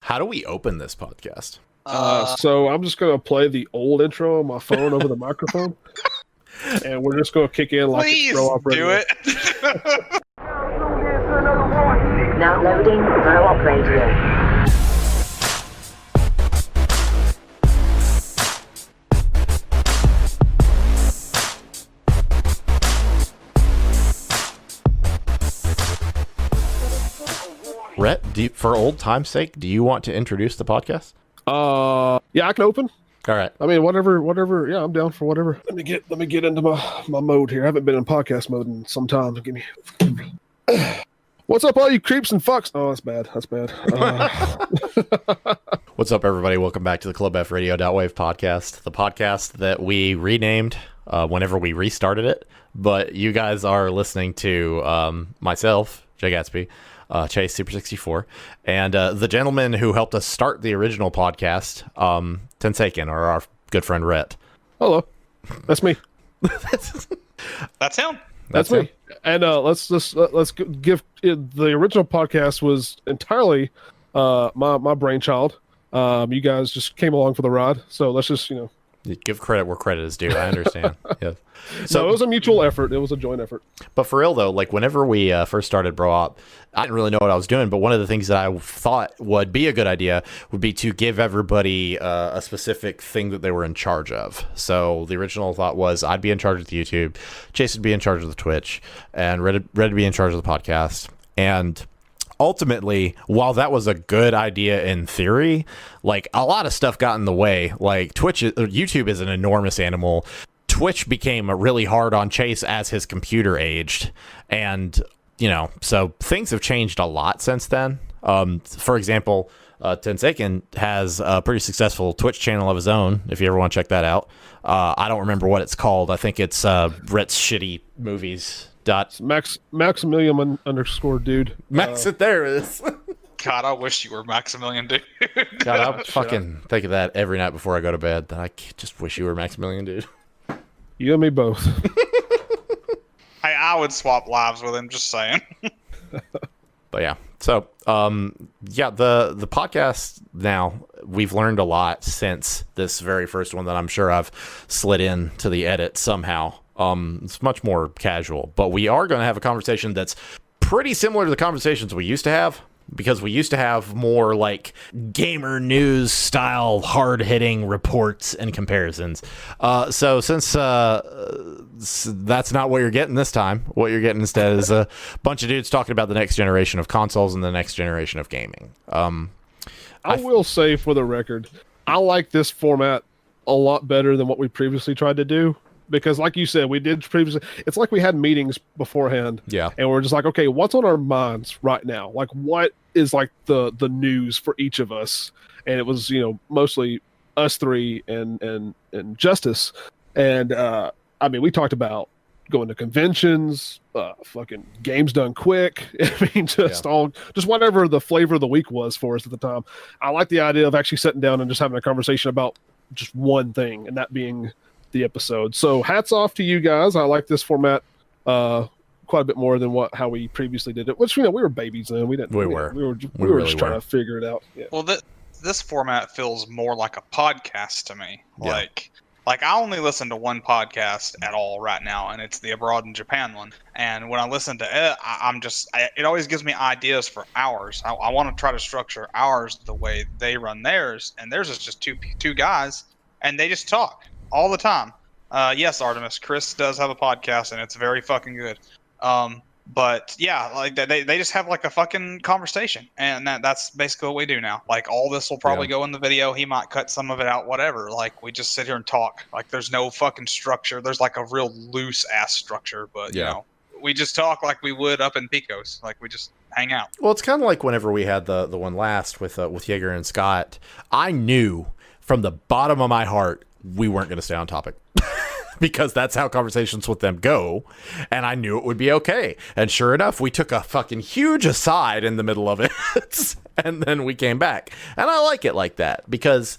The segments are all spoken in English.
How do we open this podcast? So I'm just gonna play the old intro on my phone over the microphone, and we're just gonna kick in like Please it's Grow Up do Radio. it. Now loading Grow Up Radio. Rhett, for old time's sake, do you want to introduce the podcast? Yeah, I can open. All right. I mean, whatever. Yeah, I'm down for whatever. Let me get into my mode here. I haven't been in podcast mode in some time. Give me. What's up, all you creeps and fucks? Oh, that's bad. That's bad. What's up, everybody? Welcome back to the Club F Radio.wave podcast, the podcast that we renamed whenever we restarted it. But you guys are listening to myself, Jay Gatsby, Chase Super 64, and the gentleman who helped us start the original podcast, Tenseiken, or our good friend Rhett. Hello, that's me. That's him. That's me. And let's give the original podcast was entirely my brainchild. You guys just came along for the ride, so let's just give credit where credit is due. I understand. Yeah. So it was a mutual effort. It was a joint effort. But for real though, like whenever we first started Bro Op, I didn't really know what I was doing. But one of the things that I thought would be a good idea would be to give everybody a specific thing that they were in charge of. So the original thought was I'd be in charge of the YouTube, Chase would be in charge of the Twitch, and Red would be in charge of the podcast. And ultimately, while that was a good idea in theory, like a lot of stuff got in the way. Like YouTube is an enormous animal. Twitch became really hard on Chase as his computer aged, and so things have changed a lot since then. For example, Tenseiken has a pretty successful Twitch channel of his own. If you ever want to check that out, I don't remember what it's called. I think it's Rhett's Shitty Movies. Maximilian _dude. There it is. God, I wish you were Maximilian, dude. God, I fucking think of that every night before I go to bed. That I just wish you were Maximilian, dude. You and me both. I would swap lives with him, just saying. But yeah, so the podcast now, we've learned a lot since this very first one that I'm sure I've slid into the edit somehow. It's much more casual, but we are going to have a conversation that's pretty similar to the conversations we used to have, because we used to have more like gamer news style hard-hitting reports and comparisons. So since that's not what you're getting this time, what you're getting instead is a bunch of dudes talking about the next generation of consoles and the next generation of gaming. I will say, for the record, I like this format a lot better than what we previously tried to do. Because like you said, we did previously, it's like we had meetings beforehand. Yeah. And we're just like, okay, what's on our minds right now? Like, what is like the news for each of us? And it was, mostly us three and Justice. And I mean, we talked about going to conventions, fucking games done quick. I mean, just whatever the flavor of the week was for us at the time. I like the idea of actually sitting down and just having a conversation about just one thing, and that being the episode. So hats off to you guys. I like this format quite a bit more than how we previously did it, which we were babies then. We were really just trying to figure it out. Yeah. Well, this format feels more like a podcast to me. Yeah. Like I only listen to one podcast at all right now, and it's the Abroad in Japan one. And when I listen to it, it always gives me ideas for ours. I want to try to structure ours the way they run theirs, and theirs is just two guys, and they just talk all the time. Yes, Artemis, Chris does have a podcast, and it's very fucking good. But yeah, like they just have like a fucking conversation, and that's basically what we do now. Like all this will probably go in the video. He might cut some of it out, whatever. Like we just sit here and talk. Like there's no fucking structure. There's like a real loose ass structure, but we just talk like we would up in Picos. Like we just hang out. Well, it's kind of like whenever we had the one last with Yeager and Scott. I knew from the bottom of my heart we weren't going to stay on topic. Because that's how conversations with them go, and I knew it would be okay. And sure enough, we took a fucking huge aside in the middle of it, and then we came back. And I like it like that because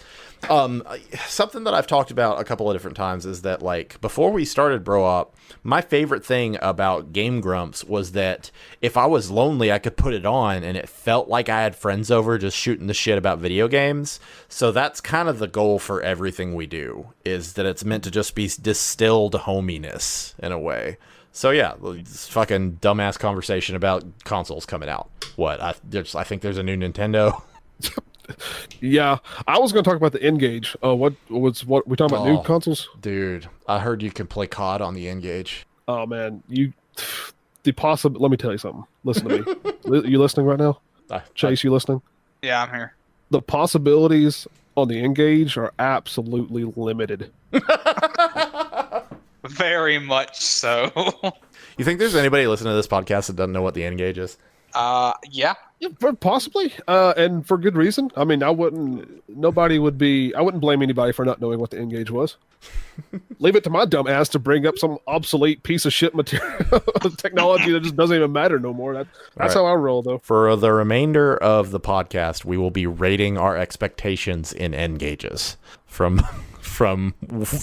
something that I've talked about a couple of different times is that, like, before we started Bro Op, my favorite thing about Game Grumps was that if I was lonely, I could put it on and it felt like I had friends over just shooting the shit about video games. So that's kind of the goal for everything we do, is that it's meant to just be distilled hominess in a way. So yeah, this fucking dumbass conversation about consoles coming out. What? I think there's a new Nintendo. Yeah, I was going to talk about the N-Gage. What we talking about? New consoles? Dude, I heard you can play COD on the N-Gage. Oh man, let me tell you something. Listen to me. You listening right now? Chase, you listening? Yeah, I'm here. The possibilities on the N-Gage are absolutely limited. Very much so. You think there's anybody listening to this podcast that doesn't know what the N-Gage is? Yeah. Yeah, possibly, and for good reason. I mean, I wouldn't blame anybody for not knowing what the N-Gage was. Leave it to my dumb ass to bring up some obsolete piece of shit material technology that just doesn't even matter no more. That's right. How I roll, though. For the remainder of the podcast, we will be rating our expectations in N-Gages from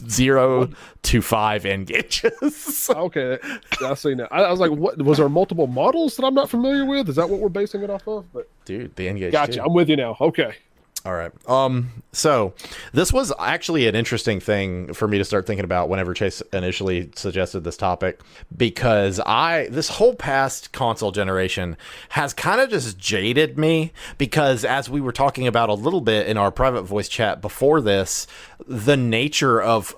0 to 5 N-Gages. Okay, I see now. I was like, what was there multiple models that I'm not familiar with? Is that what we're basing it off of? But dude, the N-Gage. Gotcha. Too. I'm with you now. Okay. All right. So this was actually an interesting thing for me to start thinking about whenever Chase initially suggested this topic, because this whole past console generation has kind of just jaded me, because as we were talking about a little bit in our private voice chat before this, the nature of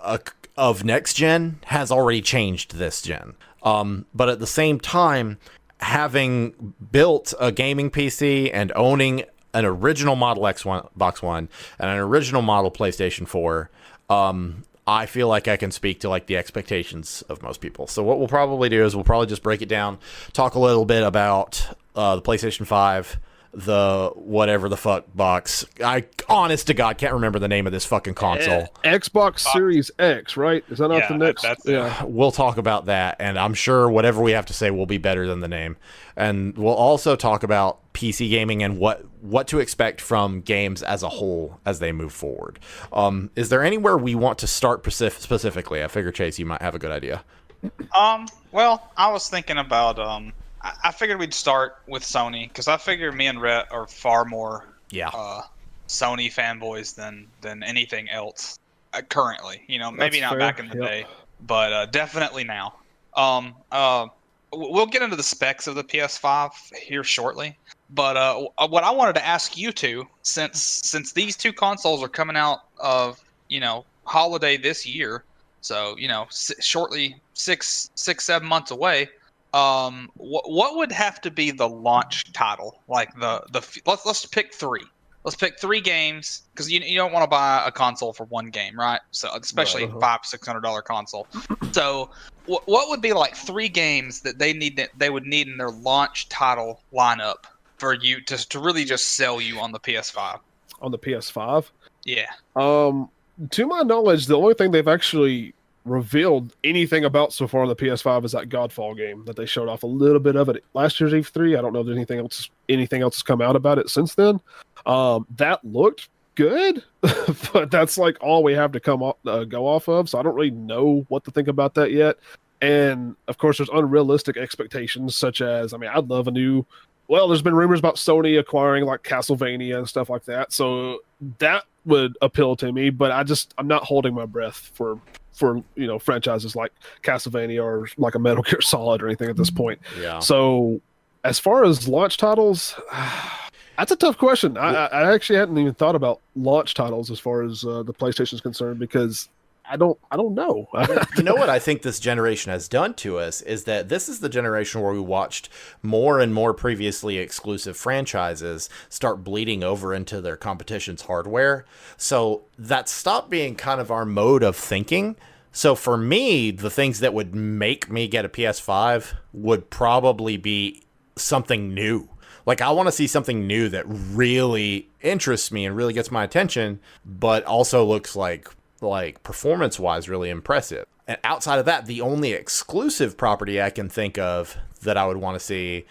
next gen has already changed this gen. But at the same time, having built a gaming PC and owning an original Model Xbox One and an original model PlayStation 4, I feel like I can speak to like the expectations of most people. So what we'll probably do is we'll probably just break it down, talk a little bit about the PlayStation 5, the whatever the fuck box. I honest to God can't remember the name of this fucking console. Xbox Series X, right? Is that not the next? Yeah, we'll talk about that, and I'm sure whatever we have to say will be better than the name. And we'll also talk about PC gaming and what to expect from games as a whole as they move forward. Is there anywhere we want to start specifically? I figure, Chase, you might have a good idea. Well, I was thinking about I figured we'd start with Sony, because I figure me and Rhett are far more Sony fanboys than anything else currently. You know, maybe That's not fair. back in the day, but definitely now. We'll get into the specs of the PS5 here shortly, but what I wanted to ask you two, since these two consoles are coming out of holiday this year, so shortly 6-7 months away. What would have to be the launch title? Like let's pick three. Let's pick 3 games, because you don't want to buy a console for one game, right? So especially $500-$600 console. So what would be like 3 games that they would need in their launch title lineup for you to really just sell you on the PS5? On the PS5? Yeah. To my knowledge, the only thing they've actually revealed anything about so far on the PS5 is that Godfall game that they showed off a little bit of it last year's E3. I don't know if there's anything else has come out about it since then. That looked good, but that's like all we have to go off of. So I don't really know what to think about that yet. And of course, there's unrealistic expectations, such as, I'd love there's been rumors about Sony acquiring like Castlevania and stuff like that. So that would appeal to me, but I'm not holding my breath for franchises like Castlevania or like a Metal Gear Solid or anything at this point. Yeah. So as far as launch titles, that's a tough question. I actually hadn't even thought about launch titles as far as the PlayStation is concerned, because I don't know. You know what I think this generation has done to us is that this is the generation where we watched more and more previously exclusive franchises start bleeding over into their competition's hardware. So that stopped being kind of our mode of thinking. So for me, the things that would make me get a PS5 would probably be something new. Like, I want to see something new that really interests me and really gets my attention, but also looks like performance-wise really impressive. And outside of that, the only exclusive property I can think of that I would want to see,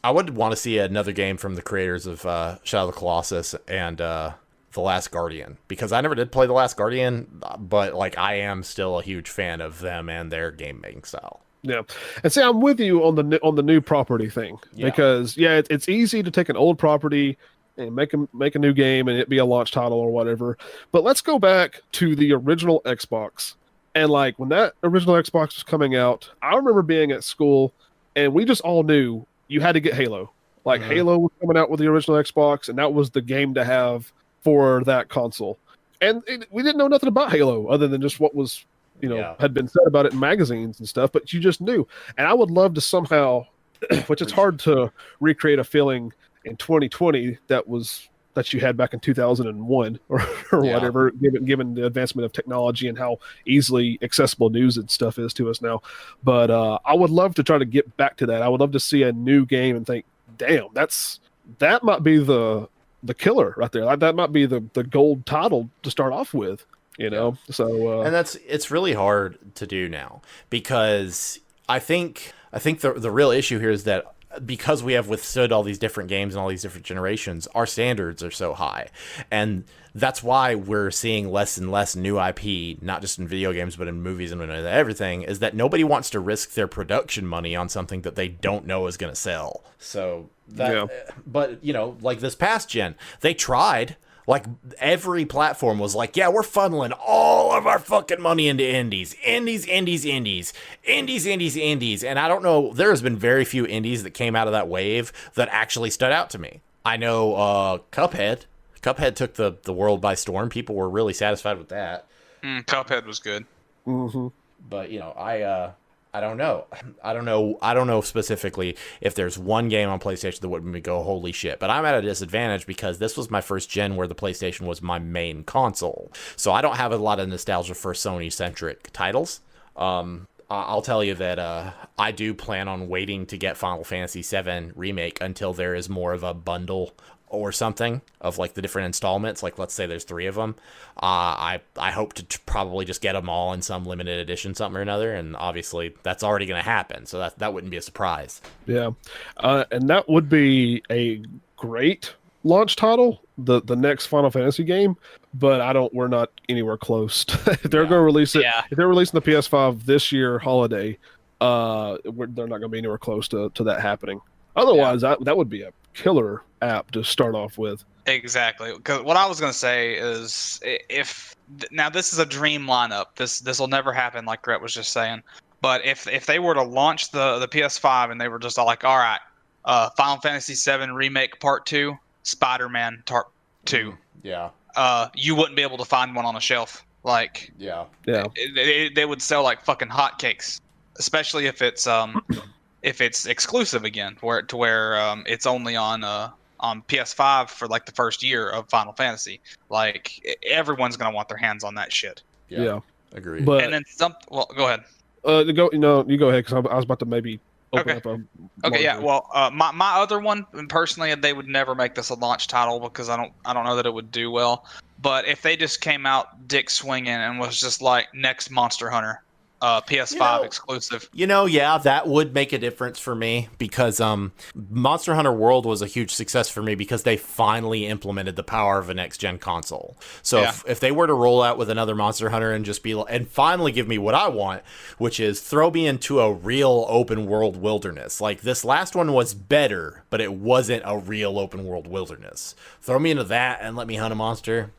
I would want to see another game from the creators of Shadow of the Colossus and The Last Guardian, because I never did play The Last Guardian, but like I am still a huge fan of them and their game making style. Yeah, and see, I'm with you on the new property thing, because it's easy to take an old property and make a new game and it be a launch title or whatever. But let's go back to the original Xbox, and like when that original Xbox was coming out, I remember being at school and we just all knew you had to get Halo. Like Halo was coming out with the original Xbox, and that was the game to have for that console. And we didn't know nothing about Halo other than just what was, had been said about it in magazines and stuff, but you just knew. And I would love to somehow, which it's hard to recreate a feeling in 2020 that you had back in 2001 or whatever, given the advancement of technology and how easily accessible news and stuff is to us now. But I would love to try to get back to that. I would love to see a new game and think, damn, that might be the killer right there. That might be the gold title to start off with, So and it's really hard to do now, because I think the real issue here is that because we have withstood all these different games and all these different generations, our standards are so high. And that's why we're seeing less and less new IP, not just in video games, but in movies and everything, is that nobody wants to risk their production money on something that they don't know is going to sell. So but like this past gen, they tried. Like every platform was like, yeah, we're funneling all of our fucking money into indies. And I don't know, there has been very few indies that came out of that wave that actually stood out to me. I know Cuphead took the world by storm. People were really satisfied with that. Cuphead was good. Mm-hmm. But I don't know. I don't know specifically if there's one game on PlayStation that would make me go, holy shit. But I'm at a disadvantage because this was my first gen where the PlayStation was my main console. So I don't have a lot of nostalgia for Sony-centric titles. I'll tell you that I do plan on waiting to get Final Fantasy VII Remake until there is more of a bundle or something of like the different installments. Like, let's say there's 3 of them. I hope to probably just get them all in some limited edition, something or another. And obviously that's already going to happen. So that wouldn't be a surprise. Yeah. And that would be a great launch title, the next Final Fantasy game. But we're not anywhere close. If they're going to release it, if they're releasing the PS5 this year holiday, they're not going to be anywhere close to that happening. Otherwise, that would be a killer app to start off with. Exactly. Because what I was going to say is, now this is a dream lineup. This will never happen, like Gret was just saying. But if they were to launch the PS5 and they were just all like, all right, Final Fantasy VII Remake Part 2, Spider-Man Part 2. Yeah. You wouldn't be able to find one on a shelf. Like, they would sell like fucking hotcakes, especially if it's exclusive again, where it's only on PS5 for like the first year of Final Fantasy. Like, everyone's gonna want their hands on that shit. Yeah. Agreed. But, and then well, go ahead. You go ahead, because I was about to maybe open up a Okay, yeah. Well, my other one, personally, they would never make this a launch title because I don't know that it would do well. But if they just came out dick swinging and was just like next Monster Hunter, PS5 exclusive. That would make a difference for me, because Monster Hunter World was a huge success for me because they finally implemented the power of a next-gen console. So if they were to roll out with another Monster Hunter and just and finally give me what I want, which is throw me into a real open-world wilderness. Like, this last one was better, but it wasn't a real open-world wilderness. Throw me into that and let me hunt a monster.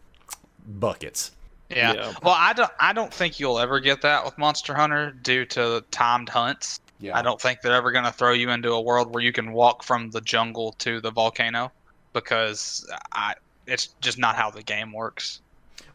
Buckets. Yeah. Well, I don't think you'll ever get that with Monster Hunter due to timed hunts. Yeah. I don't think they're ever going to throw you into a world where you can walk from the jungle to the volcano, because it's just not how the game works.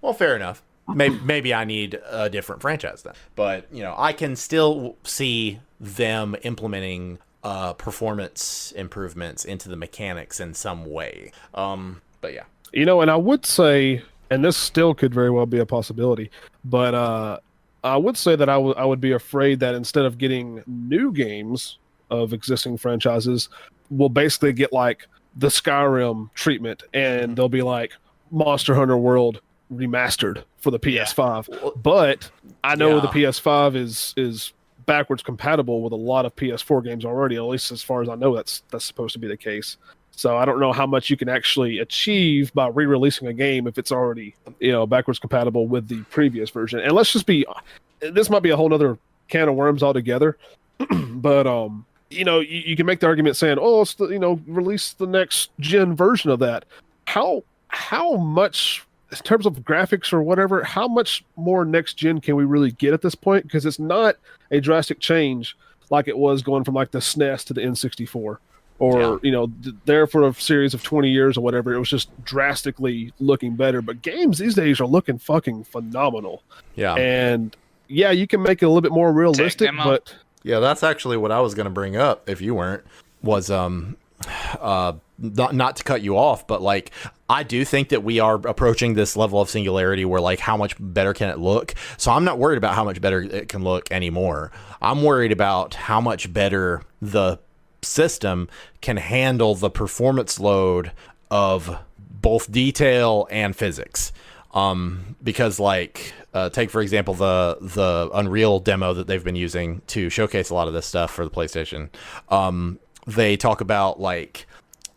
Well, fair enough. Maybe I need a different franchise then. But, I can still see them implementing performance improvements into the mechanics in some way. But yeah. And I would say, and this still could very well be a possibility, but I would say that I would be afraid that instead of getting new games of existing franchises, we'll basically get like the Skyrim treatment, and they'll be like Monster Hunter World remastered for the PS5. Yeah. But I know the PS5 is backwards compatible with a lot of PS4 games already. At least as far as I know, that's supposed to be the case. So I don't know how much you can actually achieve by re-releasing a game if it's already, backwards compatible with the previous version. And this might be a whole other can of worms altogether, but you can make the argument saying, oh, it's release the next gen version of that. How much, in terms of graphics or whatever, how much more next gen can we really get at this point? Because it's not a drastic change like it was going from like the SNES to the N64. Or, there for a series of 20 years or whatever, it was just drastically looking better. But games these days are looking fucking phenomenal. Yeah. And, yeah, you can make it a little bit more realistic, but... Yeah, that's actually what I was going to bring up, if you weren't, was not to cut you off, but, like, I do think that we are approaching this level of singularity where, like, how much better can it look? So I'm not worried about how much better it can look anymore. I'm worried about how much better the system can handle the performance load of both detail and physics. Because like take for example the Unreal demo that they've been using to showcase a lot of this stuff for the PlayStation. They talk about like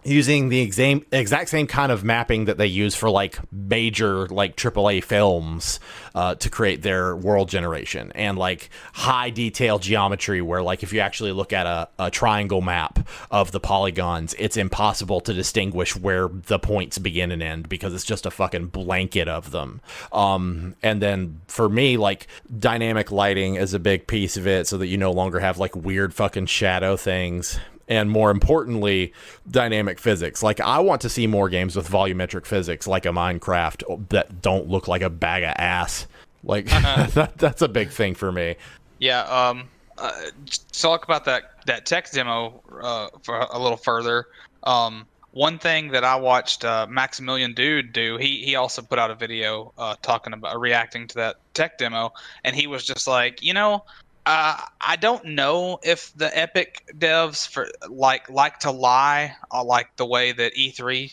using the exact same kind of mapping that they use for like major like AAA films to create their world generation, and like high detail geometry where like if you actually look at a triangle map of the polygons, it's impossible to distinguish where the points begin and end because it's just a fucking blanket of them. And then for me, like dynamic lighting is a big piece of it so that you no longer have like weird fucking shadow things. And more importantly, dynamic physics. Like, I want to see more games with volumetric physics, like a Minecraft, that don't look like a bag of ass. Like, that's a big thing for me. Yeah. Talk about that tech demo for a little further. One thing that I watched Maximilian Dude do, he also put out a video talking about reacting to that tech demo, and he was just like, I don't know if the Epic devs for like to lie like the way that E3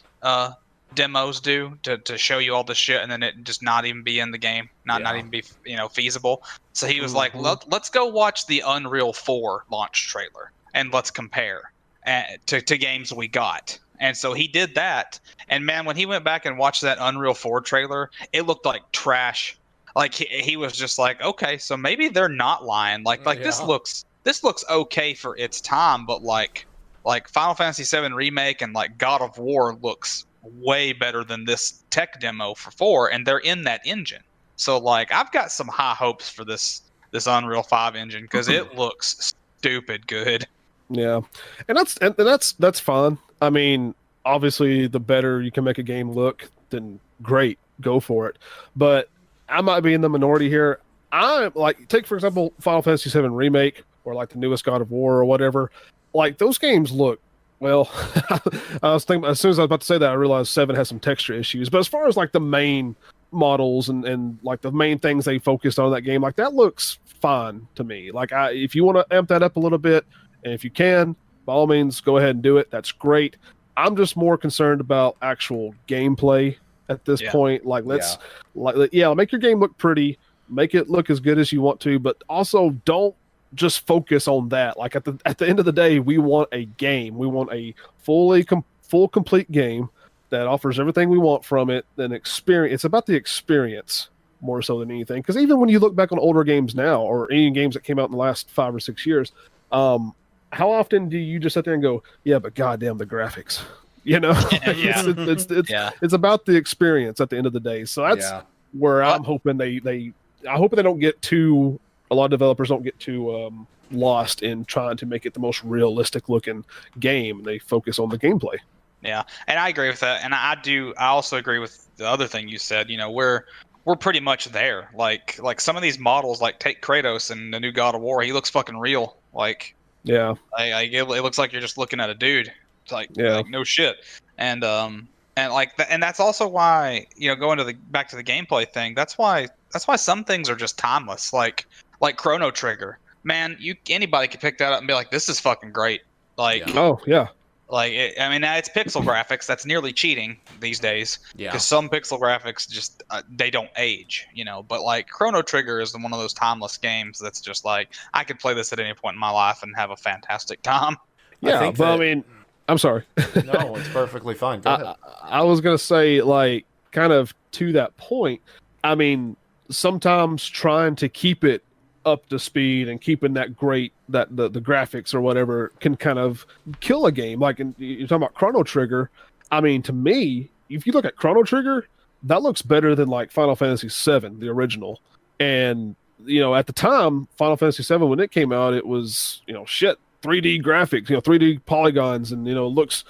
demos do to show you all the shit and then it just not even be in the game, not even be feasible. So he was like, let's go watch the Unreal 4 launch trailer and let's compare to games we got. And so he did that, and man, when he went back and watched that Unreal 4 trailer, it looked like trash. Like he was just like, okay, so maybe they're not lying. Like this looks okay for its time, but like Final Fantasy VII Remake and like God of War looks way better than this tech demo for 4, and they're in that engine. So like I've got some high hopes for this Unreal 5 engine because it looks stupid good. Yeah, and that's fun. I mean, obviously, the better you can make a game look, then great, go for it. But I might be in the minority here. I like take for example Final Fantasy VII Remake or like the newest God of War or whatever. Like those games look well. I was thinking as soon as I was about to say that, I realized 7 has some texture issues. But as far as like the main models and like the main things they focused on in that game, like that looks fine to me. Like if you want to amp that up a little bit, and if you can, by all means, go ahead and do it. That's great. I'm just more concerned about actual gameplay at this point. Like make your game look pretty, make it look as good as you want to, but also don't just focus on that. Like at the end of the day, we want a game. We want a full complete game that offers everything we want from it. An experience. It's about the experience more so than anything. Because even when you look back on older games now, or any games that came out in the last 5 or 6 years, how often do you just sit there and go, yeah, but goddamn the graphics? It's about the experience at the end of the day. So that's where I'm hoping I hope they don't get too. A lot of developers don't get too lost in trying to make it the most realistic looking game. They focus on the gameplay. Yeah, and I agree with that. And I also agree with the other thing you said. We're pretty much there. Like some of these models, like take Kratos and the new God of War. He looks fucking real. Like it looks like you're just looking at a dude. Like no shit, and that's also why going to back to the gameplay thing. That's why some things are just timeless. Like Chrono Trigger, man, anybody could pick that up and be like, this is fucking great. Like I mean, it's pixel graphics. That's nearly cheating these days. Yeah. Because some pixel graphics just they don't age, But like Chrono Trigger is one of those timeless games that's just like I could play this at any point in my life and have a fantastic time. Yeah, I mean, I'm sorry. No, it's perfectly fine. Go ahead. I was gonna say, like, kind of to that point. I mean, sometimes trying to keep it up to speed and keeping that great the graphics or whatever can kind of kill a game. Like you're talking about Chrono Trigger. I mean, to me, if you look at Chrono Trigger, that looks better than like Final Fantasy VII, the original. And at the time, Final Fantasy VII, when it came out, it was 3D graphics, 3D polygons, and it looks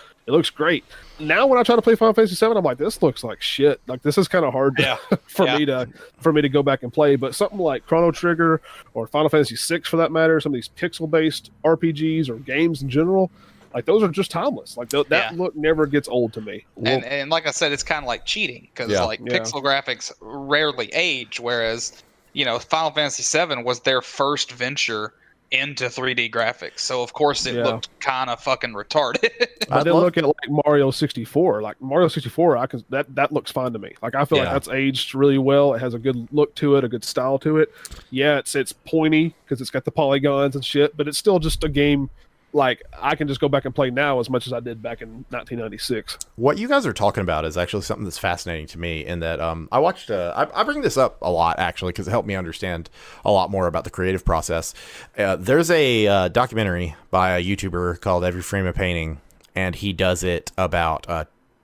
great. Now when I try to play Final Fantasy VII, I'm like, this looks like shit. Like, this is kind of hard for me to go back and play. But something like Chrono Trigger or Final Fantasy VI, for that matter, some of these pixel-based RPGs or games in general, like, those are just timeless. Like, that look never gets old to me. And like I said, it's kind of like cheating because pixel graphics rarely age, whereas Final Fantasy VII was their first venture into 3D graphics, so of course it looked kind of fucking retarded. I did look at like Mario 64. Like Mario 64, that looks fine to me. Like I feel like that's aged really well. It has a good look to it, a good style to it. Yeah, it's pointy because it's got the polygons and shit, but it's still just a game. Like I can just go back and play now as much as I did back in 1996. What you guys are talking about is actually something that's fascinating to me in that I watched, I bring this up a lot actually because it helped me understand a lot more about the creative process. There's a documentary by a YouTuber called Every Frame of Painting, and he does it about,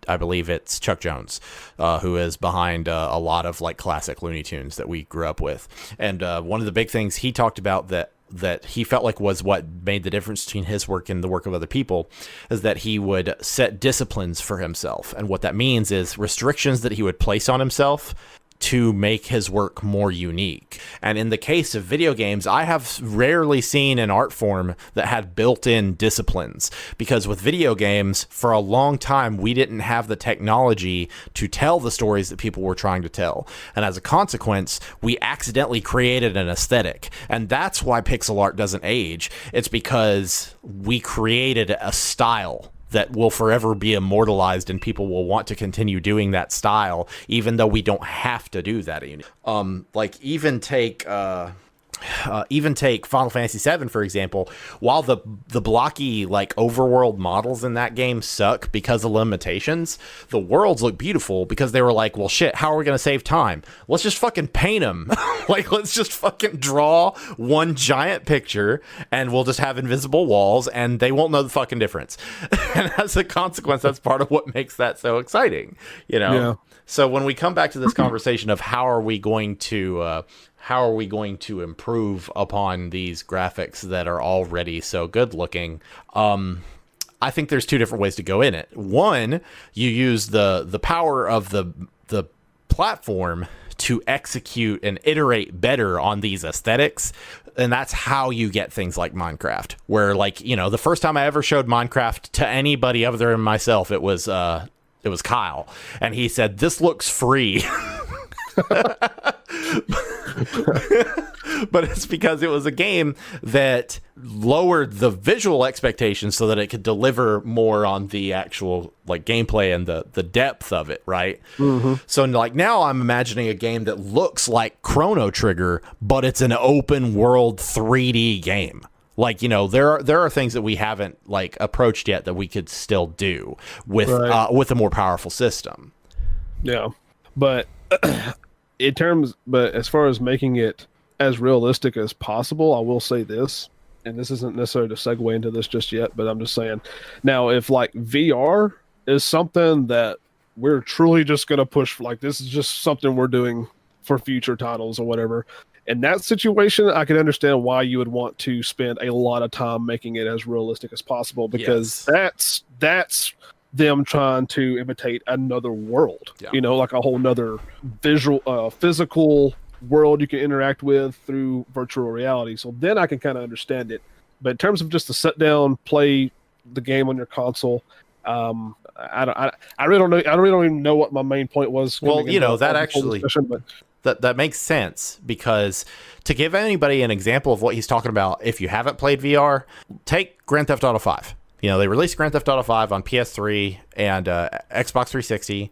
I believe it's Chuck Jones, who is behind a lot of like classic Looney Tunes that we grew up with. And one of the big things he talked about that he felt like was what made the difference between his work and the work of other people is that he would set disciplines for himself. And what that means is restrictions that he would place on himself to make his work more unique. And in the case of video games, I have rarely seen an art form that had built-in disciplines, because with video games, for a long time, we didn't have the technology to tell the stories that people were trying to tell. And as a consequence, we accidentally created an aesthetic. And that's why pixel art doesn't age. It's because we created a style that will forever be immortalized, and people will want to continue doing that style, even though we don't have to do that. Like even take Final Fantasy VII, for example. While the blocky like overworld models in that game suck because of limitations, the worlds look beautiful because they were like, well, shit, how are we gonna save time? Let's just fucking paint them. Like, let's just fucking draw one giant picture, and we'll just have invisible walls, and they won't know the fucking difference. And as a consequence, that's part of what makes that so exciting, Yeah. So when we come back to this conversation of how are we going to improve upon these graphics that are already so good looking, I think there's two different ways to go in it. One, you use the power of the platform to execute and iterate better on these aesthetics. And that's how you get things like Minecraft, where like, the first time I ever showed Minecraft to anybody other than myself, it was Kyle. And he said, "This looks free." But it's because it was a game that lowered the visual expectations so that it could deliver more on the actual like gameplay and the depth of it, right? Mm-hmm. So like now I'm imagining a game that looks like Chrono Trigger, but it's an open world 3D game. Like, there are things that we haven't like approached yet that we could still do with a more powerful system. Yeah, but as far as making it as realistic as possible, I will say this, and this isn't necessarily to segue into this just yet, but I'm just saying, now if like VR is something that we're truly just going to push, like this is just something we're doing for future titles or whatever, in that situation, I can understand why you would want to spend a lot of time making it as realistic as possible, because that's them trying to imitate another world, like a whole nother visual, physical world you can interact with through virtual reality. So then I can kind of understand it. But in terms of just to sit down, play the game on your console, I really don't know. I really don't even know what my main point was. Well, that actually that makes sense, because to give anybody an example of what he's talking about, if you haven't played VR, take Grand Theft Auto 5. they released Grand Theft Auto 5 on PS3 and Xbox 360.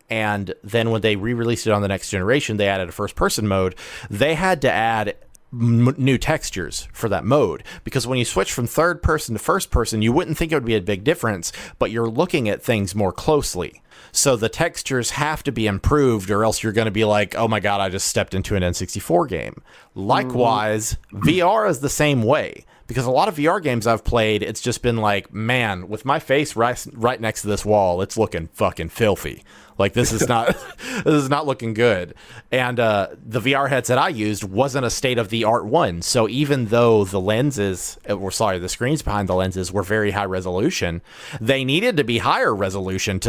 And then when they re-released it on the next generation, they added a first-person mode. They had to add new textures for that mode, because when you switch from third person to first person, you wouldn't think it would be a big difference, but you're looking at things more closely. So the textures have to be improved, or else you're going to be like, oh my God, I just stepped into an N64 game. Likewise, VR is the same way, because a lot of VR games I've played, it's just been like, man, with my face right next to this wall, it's looking fucking filthy. Like, this is not looking good. And the VR headset I used wasn't a state-of-the-art one. So even though the screens behind the lenses were very high resolution, they needed to be higher resolution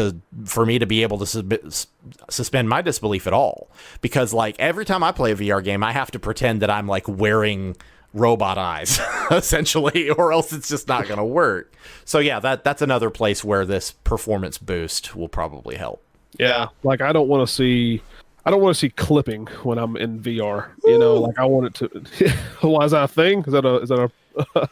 for me to be able to suspend my disbelief at all. Because, like, every time I play a VR game, I have to pretend that I'm, like, wearing robot eyes, essentially, or else it's just not going to work. So, yeah, that's another place where this performance boost will probably help. Yeah, like I don't want to see clipping when I'm in VR. You know, like I want it to. Why is that a thing? Is that a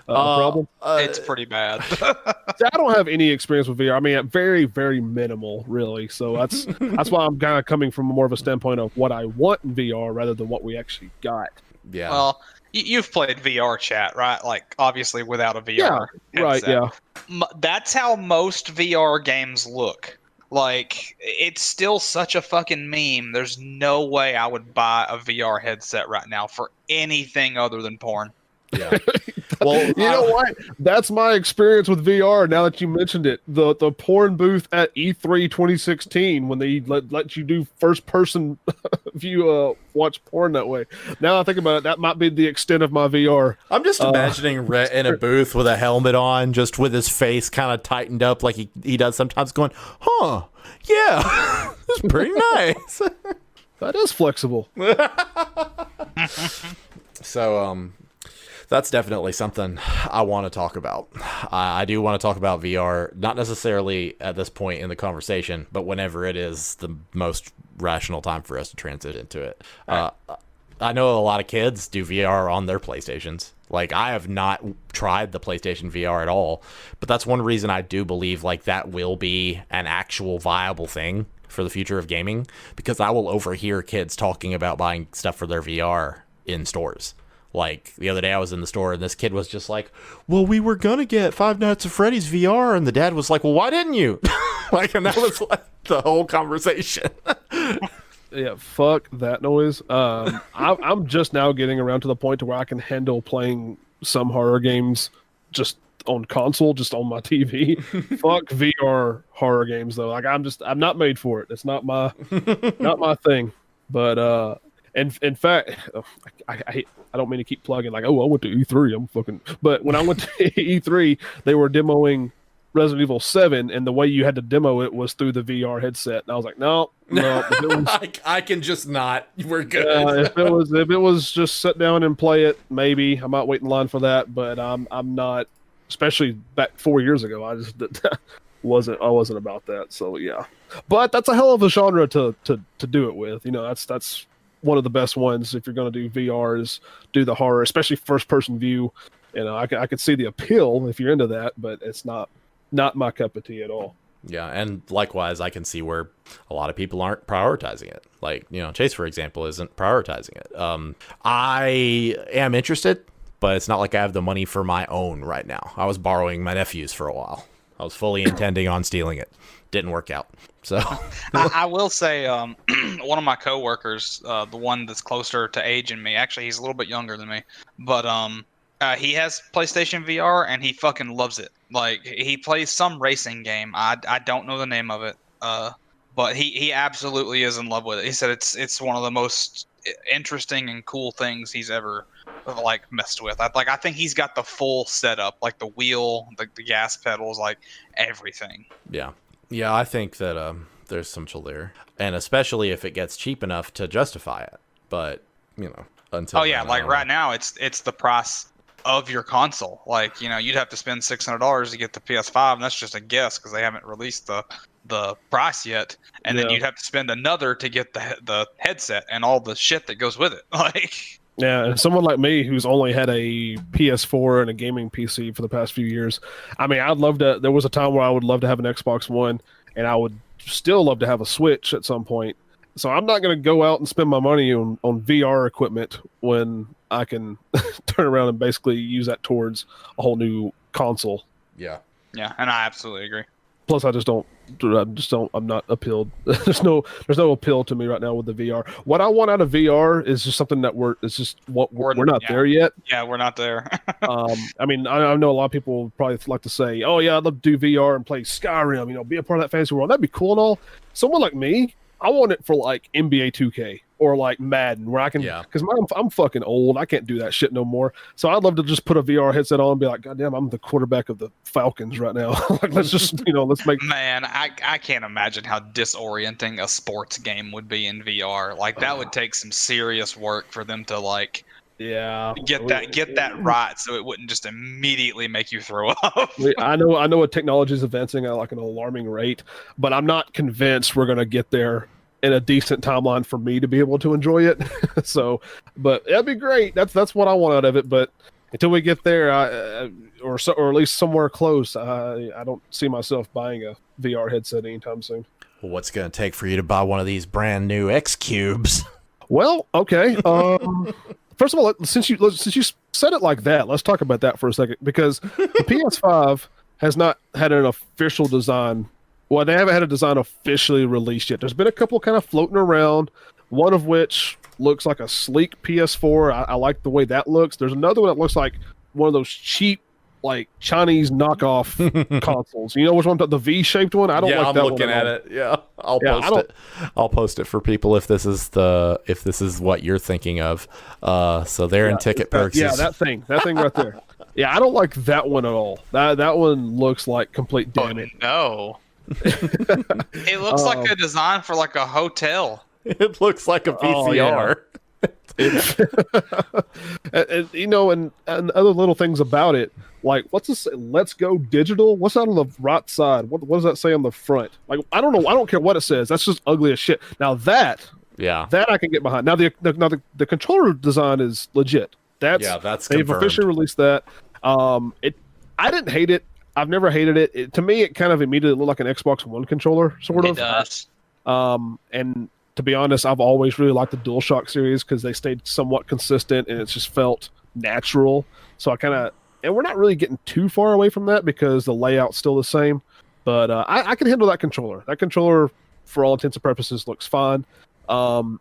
problem? It's pretty bad. I don't have any experience with VR. I mean, very, very minimal, really. So that's why I'm kind of coming from more of a standpoint of what I want in VR rather than what we actually got. Yeah. Well, you've played VR chat, right? Like, obviously without a VR headset. Right? Yeah. That's how most VR games look. Like, it's still such a fucking meme. There's no way I would buy a VR headset right now for anything other than porn. Yeah. Well, you know what? That's my experience with VR. Now that you mentioned it, the porn booth at E3 2016 when they let you do first person view, watch porn that way. Now I think about it, that might be the extent of my VR. I'm just imagining Rhett in a booth with a helmet on, just with his face kind of tightened up like he does sometimes, going, "Huh, yeah, it's pretty nice." That is flexible. So, that's definitely something I want to talk about. I do want to talk about VR, not necessarily at this point in the conversation, but whenever it is the most rational time for us to transit into it. Right. I know a lot of kids do VR on their PlayStations. Like, I have not tried the PlayStation VR at all, but that's one reason I do believe like that will be an actual viable thing for the future of gaming, because I will overhear kids talking about buying stuff for their VR in stores. Like, the other day I was in the store and this kid was just like, well, we were going to get Five Nights at Freddy's VR. And the dad was like, well, why didn't you? Like, and that was like the whole conversation. Yeah, fuck that noise. I'm just now getting around to the point to where I can handle playing some horror games just on console, just on my TV. Fuck VR horror games though. Like, I'm not made for it. It's not my thing. But and in fact, I don't mean to keep plugging like, oh, I went to E3. But when I went to E3, they were demoing Resident Evil 7, and the way you had to demo it was through the VR headset. And I was like, no. I can just not. We're good. If it was just sit down and play it, maybe I might wait in line for that. But I'm not. Especially back 4 years ago, I just wasn't about that. So yeah, but that's a hell of a genre to do it with. You know, that's one of the best ones if you're going to do VR is do the horror, especially first person view. You know, I could see the appeal if you're into that, but it's not my cup of tea at all. Yeah, and likewise, I can see where a lot of people aren't prioritizing it. Like, you know, Chase, for example, isn't prioritizing it. I am interested, but it's not like I have the money for my own right now. I was borrowing my nephew's for a while. I was fully intending on stealing it. Didn't work out. So I will say, one of my coworkers, the one that's closer to age than me, actually he's a little bit younger than me, but he has PlayStation VR and he fucking loves it. Like, he plays some racing game. I don't know the name of it, but he absolutely is in love with it. He said it's one of the most interesting and cool things he's ever like messed with. I think he's got the full setup, like the wheel, the gas pedals, like everything. Yeah, I think that there's some chill there, and especially if it gets cheap enough to justify it. But you know, until right now it's the price of your console. Like, you know, you'd have to spend $600 to get the PS5, and that's just a guess because they haven't released the price yet. And then you'd have to spend another to get the headset and all the shit that goes with it. Like, Yeah, and someone like me who's only had a PS4 and a gaming PC for the past few years, I mean, I'd love to. There was a time where I would love to have an Xbox One, and I would still love to have a Switch at some point. So I'm not going to go out and spend my money on VR equipment when I can turn around and basically use that towards a whole new console. Yeah. Yeah, and I absolutely agree. Plus, I'm not appealed. There's no appeal to me right now with the VR. What I want out of VR is just something that we're not there yet. Yeah, we're not there. I mean, I know a lot of people would probably like to say, "Oh yeah, I'd love to do VR and play Skyrim, be a part of that fantasy world." That'd be cool and all. Someone like me, I want it for like NBA 2K or like Madden, where I can, because I'm fucking old. I can't do that shit no more. So I'd love to just put a VR headset on and be like, God damn, I'm the quarterback of the Falcons right now. Like, let's just, let's make. Man, I can't imagine how disorienting a sports game would be in VR. Like, that would take some serious work for them to like. Yeah. Get that right, so it wouldn't just immediately make you throw up. I know what technology is advancing at like an alarming rate, but I'm not convinced we're gonna get there in a decent timeline for me to be able to enjoy it. So, but that'd be great. That's what I want out of it. But until we get there, or at least somewhere close, I don't see myself buying a VR headset anytime soon. Well, what's it gonna take for you to buy one of these brand new X Cubes? Well, okay. First of all, since you said it like that, let's talk about that for a second, because the PS5 has not had an official design. Well, they haven't had a design officially released yet. There's been a couple kind of floating around, one of which looks like a sleek PS4. I like the way that looks. There's another one that looks like one of those cheap, like Chinese knockoff consoles. You know which one? The V-shaped one. I don't like that one. I'm looking at it. Yeah, I'll post it. I'll post it for people if this is what you're thinking of. So they're in ticket perks. Yeah, that thing right there. Yeah, I don't like that one at all. That one looks like complete damage. Oh, no. It looks like a design for like a hotel. It looks like a VCR. And other little things about it, like what's this? Let's go digital. What's that on the right side? What does that say on the front? Like, I don't know. I don't care what it says. That's just ugly as shit. Now that I can get behind. Now the controller design is legit. That's they've confirmed. Officially released that. I didn't hate it. I've never hated it. To me, it kind of immediately looked like an Xbox One controller, sort of. It does. And to be honest, I've always really liked the DualShock series because they stayed somewhat consistent and it's just felt natural. So and we're not really getting too far away from that because the layout's still the same. But I can handle that controller. That controller, for all intents and purposes, looks fine. And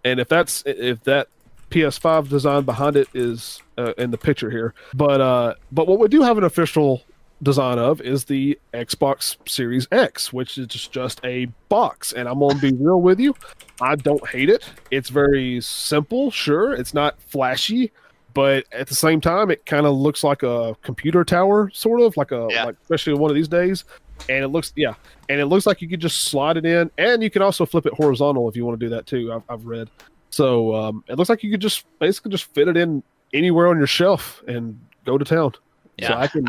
if that PS5 design behind it is in the picture here, but what we do have an official design of is the Xbox Series X, which is just a box. And I'm gonna be real with you, I don't hate it. It's very simple. Sure, it's not flashy, but at the same time, it kind of looks like a computer tower, sort of like especially one of these days. And it looks like you could just slide it in, and you can also flip it horizontal if you want to do that too. I've read. So it looks like you could just basically just fit it in anywhere on your shelf and go to town. Yeah, so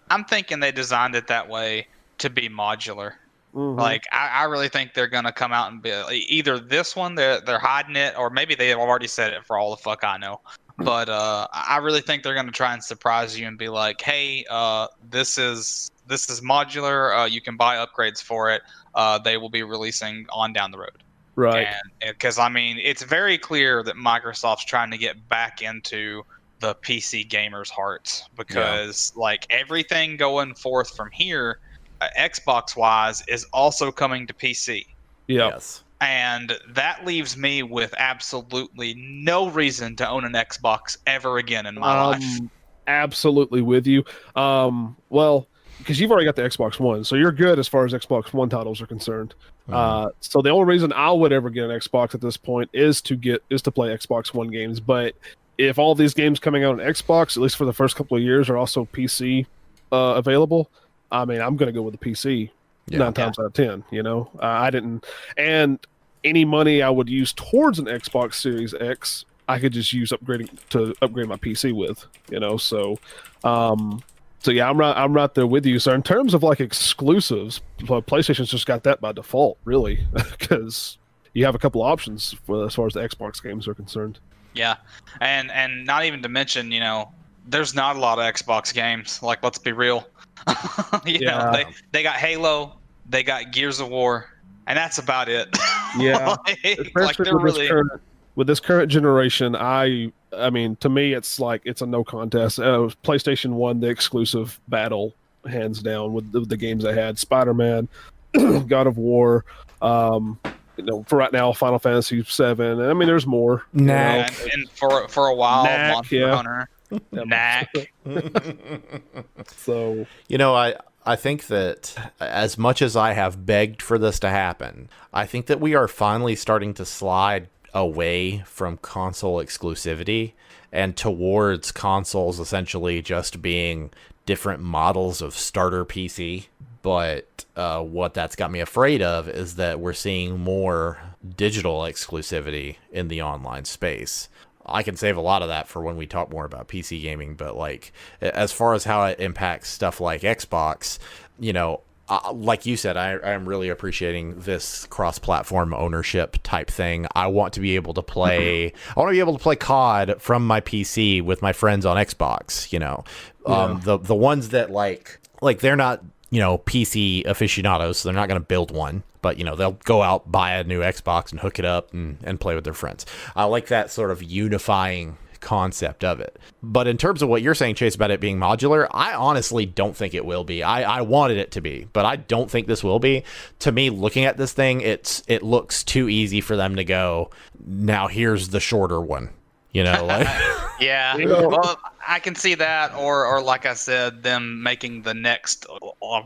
I'm thinking they designed it that way to be modular. Mm-hmm. Like, I really think they're going to come out and be either this one, they're hiding it, or maybe they have already said it for all the fuck I know. But I really think they're going to try and surprise you and be like, hey, this is modular. You can buy upgrades for it. They will be releasing on down the road. Right. Because, I mean, it's very clear that Microsoft's trying to get back into the PC gamers' hearts because like everything going forth from here, Xbox wise, is also coming to PC. Yes. And that leaves me with absolutely no reason to own an Xbox ever again in my life. Absolutely with you. Well, because you've already got the Xbox One, so you're good as far as Xbox One titles are concerned. So the only reason I would ever get an Xbox at this point is to play Xbox One games. But if all these games coming out on Xbox, at least for the first couple of years, are also PC available, I mean, I'm going to go with the PC 9 times out of 10. I didn't, and any money I would use towards an Xbox Series X, I could just use upgrading to upgrade my PC with. So yeah, I'm right there with you. So in terms of like exclusives, PlayStation's just got that by default, really, because you have a couple options as far as the Xbox games are concerned. Yeah, and not even to mention, there's not a lot of Xbox games. Like, let's be real. They got Halo, they got Gears of War, and that's about it. Yeah, like they're really with this current generation. I mean, to me, it's like it's a no contest. PlayStation 1, the exclusive battle, hands down, with the games they had: Spider-Man, God of War. For right now, Final Fantasy 7. I mean, there's more. And for a while, Monster Hunter. Knack. So I think that as much as I have begged for this to happen, I think that we are finally starting to slide away from console exclusivity and towards consoles essentially just being different models of starter PC. But what that's got me afraid of is that we're seeing more digital exclusivity in the online space. I can save a lot of that for when we talk more about PC gaming, but like as far as how it impacts stuff like Xbox, like you said, I'm really appreciating this cross-platform ownership type thing. I want to be able to play. I want to be able to play COD from my PC with my friends on Xbox. The ones that like they're not PC aficionados, so they're not going to build one. But, they'll go out, buy a new Xbox and hook it up and play with their friends. I like that sort of unifying concept of it. But in terms of what you're saying, Chase, about it being modular, I honestly don't think it will be. I wanted it to be, but I don't think this will be. To me, looking at this thing, it looks too easy for them to go, now here's the shorter one. Yeah. Well, I can see that, or like I said, them making the next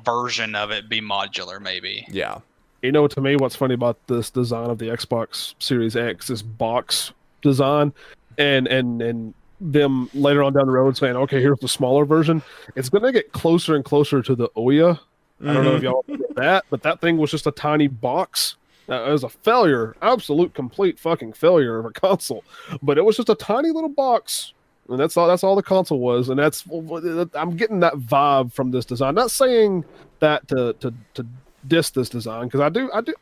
version of it be modular, maybe. Yeah. To me, what's funny about this design of the Xbox Series X, this box design, and them later on down the road saying, okay, here's the smaller version. It's going to get closer and closer to the Ouya. I don't know if y'all remember that, but that thing was just a tiny box. It was a failure, absolute, complete fucking failure of a console. But it was just a tiny little box, and that's all the console was. And I'm getting that vibe from this design. Not saying that to diss this design, because I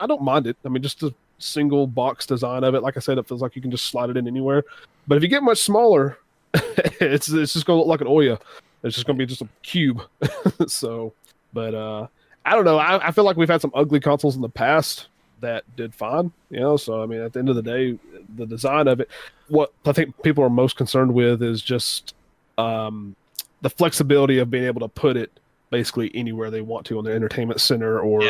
don't mind it. I mean, just a single box design of it. Like I said, it feels like you can just slide it in anywhere. But if you get much smaller, it's just gonna look like an Ouya. It's just gonna be just a cube. So, but I don't know. I feel like we've had some ugly consoles in the past that did fine, so I mean, at the end of the day, the design of it, what I think people are most concerned with is just the flexibility of being able to put it basically anywhere they want to on the entertainment center or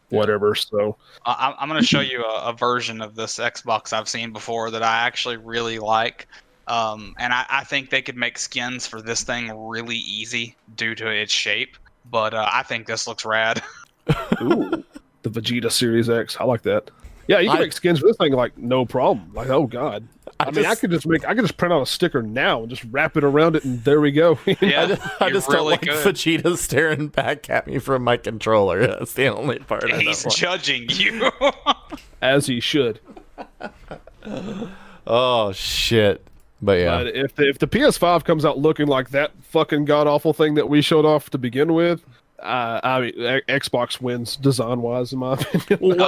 whatever. So I'm going to show you a version of this Xbox I've seen before that I actually really like. And I think they could make skins for this thing really easy due to its shape, but I think this looks rad. Ooh. The Vegeta Series X. I like that. Yeah, you can make skins for this thing like no problem. Like, oh god. I could just print out a sticker now and just wrap it around it, and there we go. Yeah, I just really don't like Vegeta staring back at me from my controller. That's the only part. He's judging you, as he should. Oh shit! But yeah, but if the PS5 comes out looking like that fucking god awful thing that we showed off to begin with, I mean, Xbox wins design-wise, in my opinion.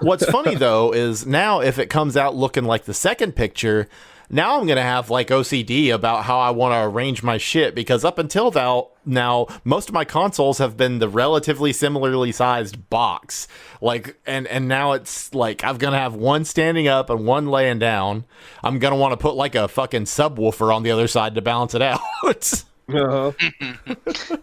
What's funny, though, is now if it comes out looking like the second picture, now I'm going to have, like, OCD about how I want to arrange my shit, because up until now, most of my consoles have been the relatively similarly sized box. Like, and now it's, like, I'm going to have one standing up and one laying down. I'm going to want to put, like, a fucking subwoofer on the other side to balance it out. Uh-huh.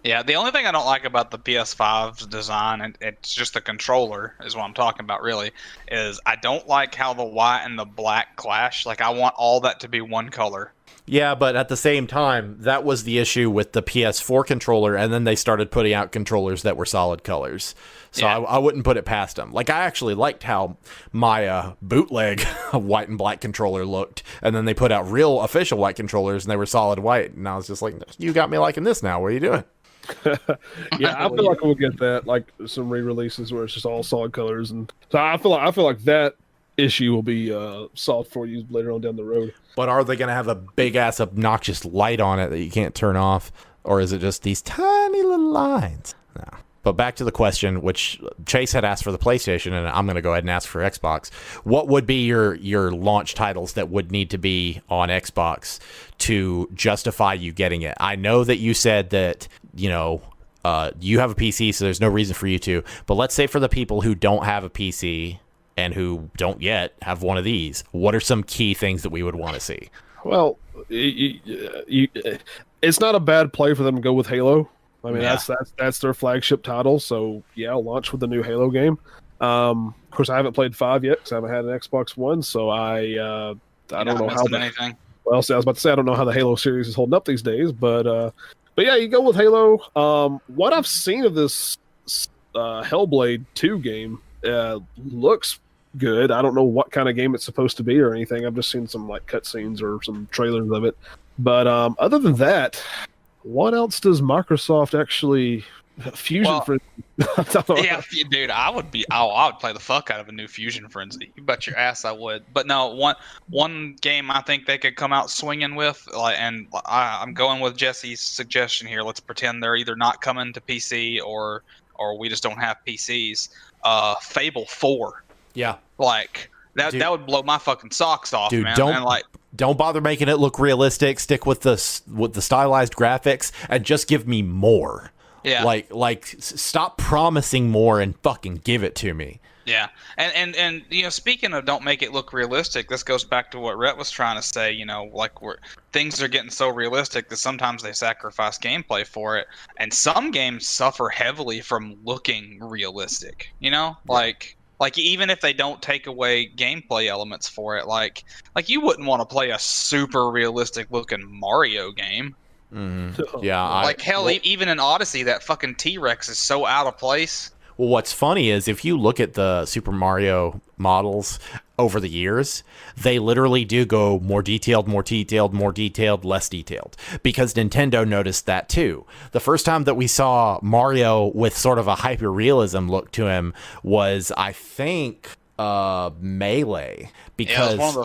Yeah, the only thing I don't like about the PS5's design, and it's just the controller is what I'm talking about really, is I don't like how the white and the black clash. Like, I want all that to be one color. Yeah, but at the same time, that was the issue with the PS4 controller, and then they started putting out controllers that were solid colors. So yeah. I wouldn't put it past them. Like, I actually liked how my bootleg white and black controller looked, and then they put out real official white controllers, and they were solid white. And I was just like, you got me liking this now. What are you doing? Yeah, I feel like we'll get that, like some re-releases where it's just all solid colors, and so I feel like that issue will be solved for you later on down the road. But are they going to have a big ass obnoxious light on it that you can't turn off, or is it just these tiny little lines? No. But back to the question, which Chase had asked for the PlayStation, and I'm going to go ahead and ask for Xbox. What would be your launch titles that would need to be on Xbox to justify you getting it? I know that you said that, you have a PC, so there's no reason for you to. But let's say for the people who don't have a PC and who don't yet have one of these, what are some key things that we would want to see? Well, it's not a bad play for them to go with Halo. I mean, that's their flagship title. So yeah, launch with the new Halo game. Of course, I haven't played 5 yet because I haven't had an Xbox One. So I don't know how anything. Well, see, I was about to say I don't know how the Halo series is holding up these days, but yeah, you go with Halo. What I've seen of this Hellblade 2 game looks good. I don't know what kind of game it's supposed to be or anything. I've just seen some like cutscenes or some trailers of it. But other than that, what else does Microsoft actually Fusion Frenzy? Yeah, dude, I would play the fuck out of a new Fusion Frenzy. You bet your ass I would. But no, one game I think they could come out swinging with, and I'm going with Jesse's suggestion here. Let's pretend they're either not coming to PC or we just don't have PCs. Fable 4. Yeah, like that. Dude, that would blow my fucking socks off, dude, man. Don't bother making it look realistic. Stick with the stylized graphics and just give me more. Yeah. Like stop promising more and fucking give it to me. Yeah. And speaking of don't make it look realistic, this goes back to what Rhett was trying to say, things are getting so realistic that sometimes they sacrifice gameplay for it. And some games suffer heavily from looking realistic, Like even if they don't take away gameplay elements for it, like you wouldn't want to play a super realistic looking Mario game. Mm-hmm. Yeah, even in Odyssey, that fucking T-Rex is so out of place. Well, what's funny is if you look at the Super Mario models over the years, they literally do go more detailed, less detailed, because Nintendo noticed that too. The first time that we saw Mario with sort of a hyper-realism look to him was, I think, Melee, because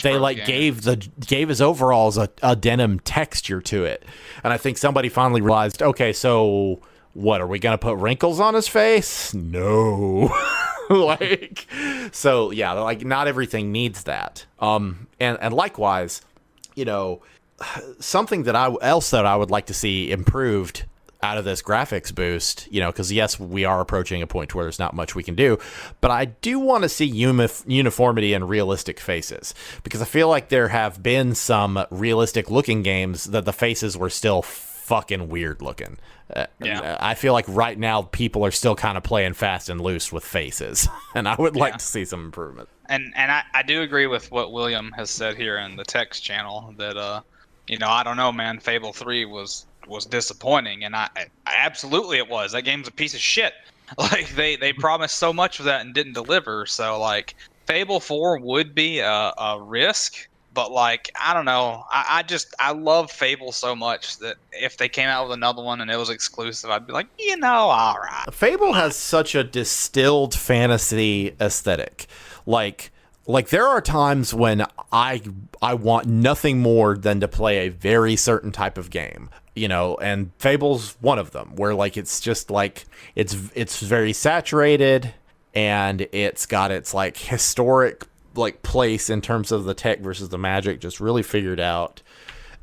they like gave his overalls a denim texture to it, and I think somebody finally realized, okay, so what, are we gonna put wrinkles on his face? No. So yeah, like not everything needs that. And likewise, something that I would like to see improved out of this graphics boost, because yes, we are approaching a point where there's not much we can do, but I do want to see uniformity and realistic faces, because I feel like there have been some realistic looking games that the faces were still fucking weird looking. I feel like right now people are still kind of playing fast and loose with faces, and I would like to see some improvement. And I do agree with what William has said here in the text channel that I don't know, man, Fable 3 was disappointing, and I absolutely it was. That game's a piece of shit. Like they promised so much of that and didn't deliver. So like Fable 4 would be a risk. But like, I don't know. I love Fable so much that if they came out with another one and it was exclusive, I'd be like, all right. Fable has such a distilled fantasy aesthetic. Like there are times when I want nothing more than to play a very certain type of game. And Fable's one of them, where like it's just like it's very saturated, and it's got its like historic like place in terms of the tech versus the magic just really figured out,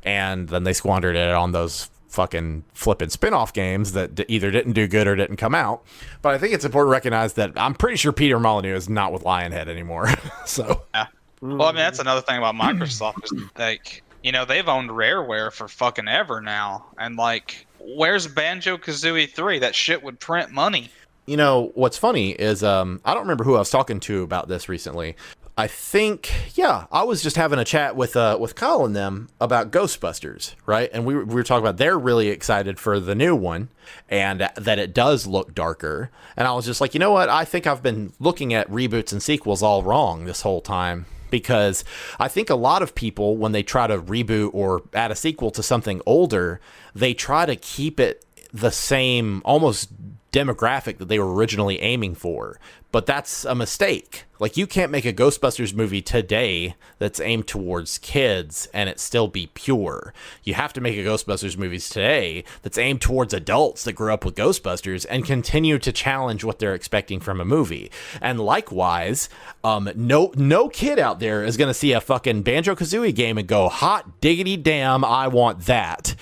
and then they squandered it on those fucking flipping spin-off games that either didn't do good or didn't come out. But I think it's important to recognize that I'm pretty sure Peter Molyneux is not with Lionhead anymore. So yeah. Well, I mean, that's another thing about Microsoft is like, they've owned Rareware for fucking ever now, and like, where's Banjo-Kazooie 3? That shit would print money. What's funny is I don't remember who I was talking to about this recently. I think, I was just having a chat with Kyle and them about Ghostbusters, right? And we were talking about they're really excited for the new one, and that it does look darker. And I was just like, you know what? I think I've been looking at reboots and sequels all wrong this whole time, because I think a lot of people, when they try to reboot or add a sequel to something older, they try to keep it the same almost demographic that they were originally aiming for. But that's a mistake. Like, you can't make a Ghostbusters movie today that's aimed towards kids and it still be pure. You have to make a Ghostbusters movie today that's aimed towards adults that grew up with Ghostbusters and continue to challenge what they're expecting from a movie. And likewise, no kid out there is going to see a fucking Banjo-Kazooie game and go, hot diggity damn, I want that.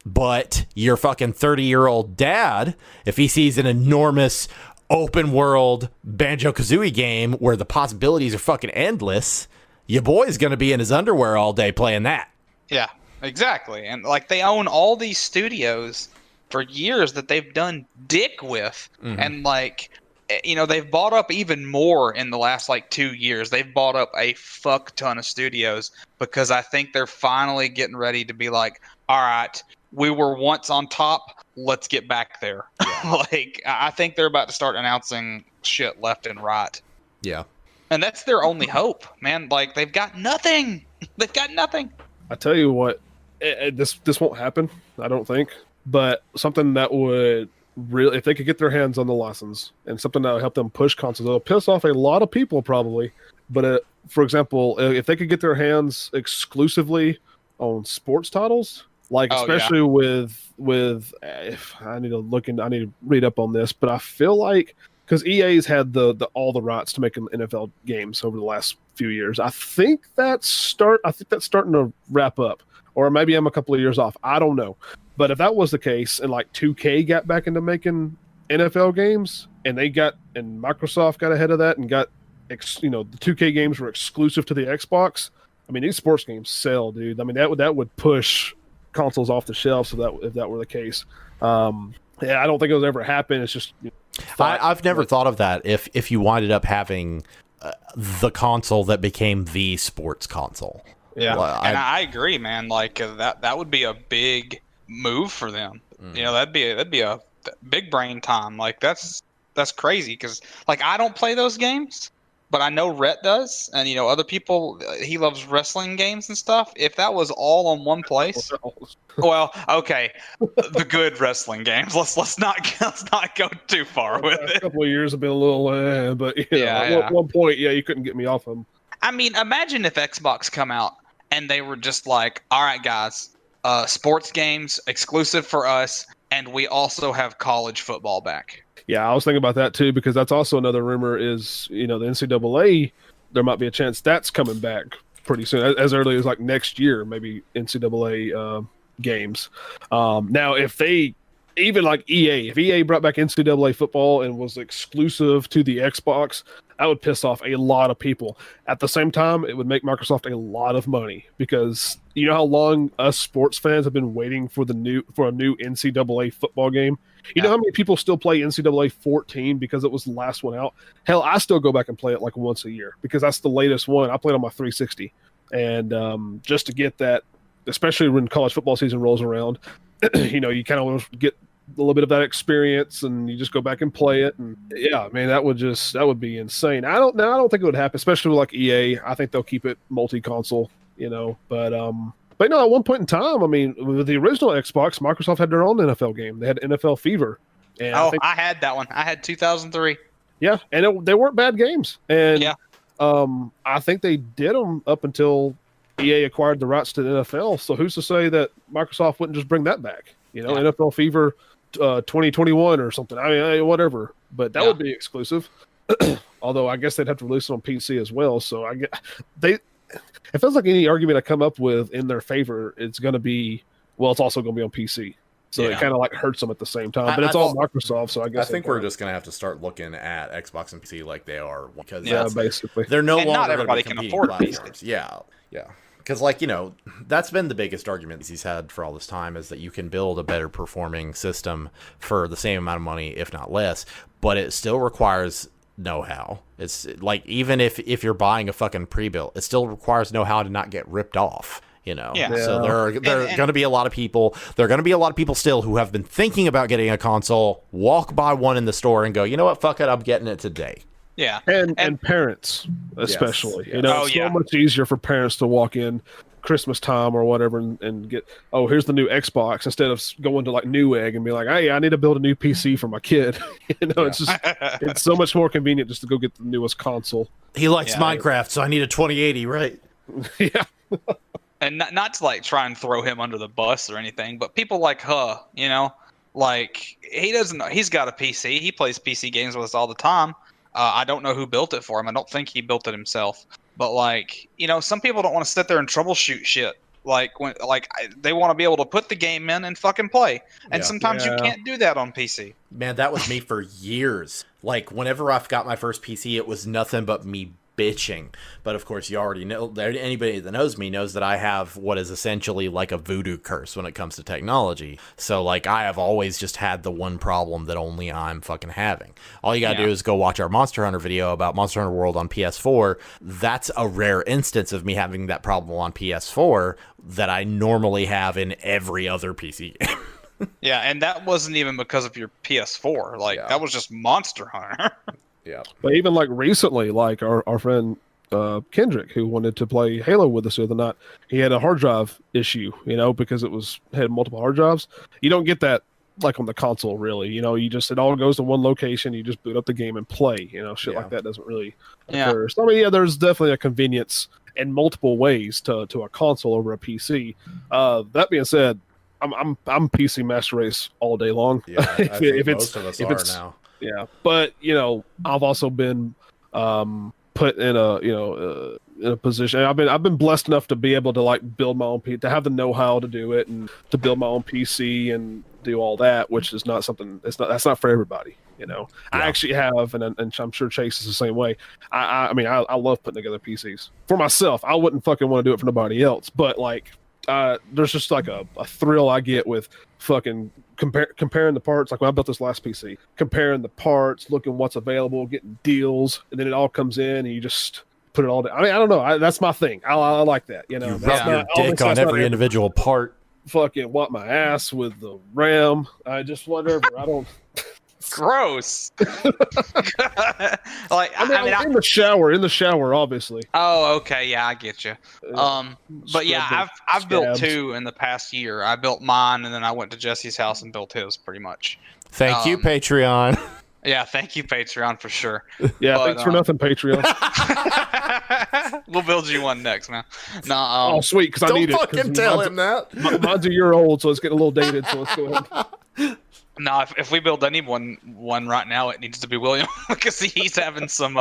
But your fucking 30-year-old dad, if he sees an enormous open world Banjo-Kazooie game where the possibilities are fucking endless, your boy's gonna be in his underwear all day playing that. Yeah, exactly. And like, they own all these studios for years that they've done dick with. And like, you know, they've bought up even more in the last like 2 years. They've bought up a fuck ton of studios because I think they're finally getting ready to be like, all right, we were once on top, let's get back there. Like, I think they're about to start announcing shit left and right. Yeah. And that's their only hope, man. Like, they've got nothing. They've got nothing. I tell you what, this won't happen, I don't think. But something that would really, if they could get their hands on the license and something that would help them push consoles, it'll piss off a lot of people probably. But for example, if they could get their hands exclusively on sports titles, like especially with if I need to read up on this, but I feel like because EA's had all the rights to making NFL games over the last few years. I think that's starting to wrap up, or maybe I'm a couple of years off. I don't know, but if that was the case, and like 2K got back into making NFL games, and Microsoft got ahead of that and got the 2K games were exclusive to the Xbox. I mean, these sports games sell, dude. I mean, that would push consoles off the shelves if that were the case. I don't think it would ever happen. It's just I've never thought of that. If you winded up having the console that became the sports console, and I agree, man. Like that would be a big move for them. You know, that'd be a big brain time. Like that's crazy because like I don't play those games. But I know Rhett does, and other people. He loves wrestling games and stuff. If that was all on one place, well, okay, the good wrestling games. Let's not go too far with it. A couple of years have been a little, but at one point, you couldn't get me off them. I mean, imagine if Xbox come out and they were just like, all right, guys, sports games exclusive for us, and we also have college football back. Yeah, I was thinking about that too, because that's also another rumor is, the NCAA, there might be a chance that's coming back pretty soon, as early as like next year, maybe NCAA games. Now, if they, even like EA, if EA brought back NCAA football and was exclusive to the Xbox, that would piss off a lot of people. At the same time, it would make Microsoft a lot of money because you know how long us sports fans have been waiting for a new NCAA football game? You know how many people still play NCAA 14 because it was the last one out? Hell, I still go back and play it like once a year because that's the latest one. I played on my 360. And just to get that, especially when college football season rolls around, you kind of want to get a little bit of that experience and you just go back and play it. And yeah, man, that would be insane. I don't think it would happen, especially with like EA. I think they'll keep it multi-console, But no, at one point in time, I mean, with the original Xbox, Microsoft had their own NFL game. They had NFL Fever. And I had that one. I had 2003. Yeah, and they weren't bad games. And I think they did them up until EA acquired the rights to the NFL. So who's to say that Microsoft wouldn't just bring that back? NFL Fever 2021 or something. I mean, whatever. But that would be exclusive. Although I guess they'd have to release it on PC as well. So it feels like any argument I come up with in their favor, it's going to be, it's also going to be on PC. So it kind of like hurts them at the same time. But it's all Microsoft, so I guess. I think we're just going to have to start looking at Xbox and PC like they are. Because basically. They're no longer not everybody can afford platforms. Yeah. Because, that's been the biggest argument he's had for all this time is that you can build a better performing system for the same amount of money, if not less, but it still requires know-how. It's like, even if you're buying a fucking pre-built, it still requires know-how to not get ripped off. So there are going to be a lot of people. There are going to be a lot of people still who have been thinking about getting a console, walk by one in the store and go, you know what, fuck it, I'm getting it today. Yeah, and parents especially. Yes. You know, Oh, it's yeah. so much easier for parents to walk in Christmas time or whatever and get, oh, here's the new Xbox, instead of going to like Newegg and be like, hey, I need to build a new PC for my kid. You know, it's just it's so much more convenient just to go get the newest console. He likes Yeah. Minecraft, so I need a 2080, right? Yeah. And not to like try and throw him under the bus or anything, but people like you know, like he's got a PC. He plays PC games with us all the time. I don't know who built it for him. I don't think he built it himself. But like, you know, some people don't want to sit there and troubleshoot shit. Like they want to be able to put the game in and fucking play. And sometimes you can't do that on PC. Man, that was me for years. Like, whenever I got my first PC, it was nothing but me bitching. But of course, you already know, anybody that knows me knows that I have what is essentially like a voodoo curse when it comes to technology. So like, I have always just had the one problem that only I'm fucking having. All you gotta do is go watch our Monster Hunter video about Monster Hunter World on PS4. That's a rare instance of me having that problem on PS4 that I normally have in every other PC game. Yeah, and that wasn't even because of your PS4. Like, that was just Monster Hunter. Yeah. But even like recently, like our friend Kendrick, who wanted to play Halo with us the other night, he had a hard drive issue, you know, because had multiple hard drives. You don't get that like on the console, really. You know, it all goes to one location. You just boot up the game and play. You know, shit like that doesn't really occur. So I mean, there's definitely a convenience in multiple ways to a console over a PC. That being said, I'm PC Master Race all day long. Yeah, I think most of us are now. Yeah, but you know, I've also been put in a position. I've been blessed enough to be able to like build my own PC, to have the know-how to do it, and to build my own PC and do all that, which is not something that's not for everybody. You know, I actually have, and I'm sure Chase is the same way. I mean, I love putting together PCs for myself. I wouldn't fucking want to do it for nobody else, but like, there's just like a thrill I get with fucking comparing the parts. Like when I built this last PC, comparing the parts, looking what's available, getting deals, and then it all comes in and you just put it all down. I mean, I don't know. That's my thing. I like that. You know, You rub your dick on every individual part. Fucking wipe my ass with the RAM. I just whatever. I don't. Gross. Like, I mean, in the shower, obviously. Oh, okay, yeah, I get you. But yeah, I've built two in the past year. I built mine, and then I went to Jesse's house and built his, pretty much. Thank you, Patreon. Yeah, thank you, Patreon, for sure. Yeah, thanks for nothing, Patreon. We'll build you one next, man. No, oh, sweet, because I need it. Don't fucking tell him that. Mine's a year old, so it's getting a little dated. So let's go ahead. No, if we build anyone one right now, it needs to be William because he's having some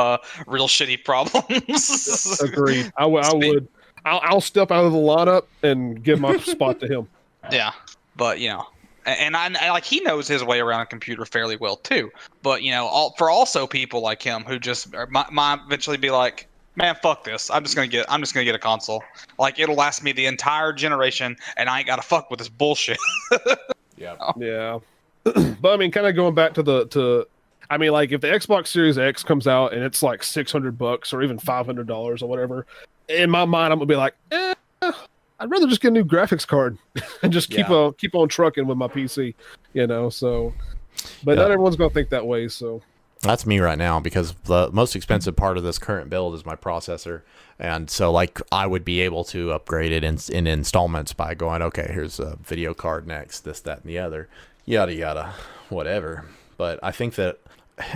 real shitty problems. Agreed. I would. I'll step out of the lineup and give my spot to him. Yeah, but you know, and I like he knows his way around a computer fairly well too. But you know, for also people like him who just might eventually be like, man, fuck this. I'm just gonna get a console. Like it'll last me the entire generation, and I ain't gotta fuck with this bullshit. Yeah. But I mean, kind of going back to I mean, like if the Xbox Series X comes out and it's like $600 or even $500 or whatever, in my mind I'm gonna be like, I'd rather just get a new graphics card and just keep on trucking with my PC, you know. So, but not everyone's gonna think that way. So that's me right now because the most expensive part of this current build is my processor, and so like I would be able to upgrade it in installments by going, okay, here's a video card next, this, that, and the other. Yada yada, whatever. But I think that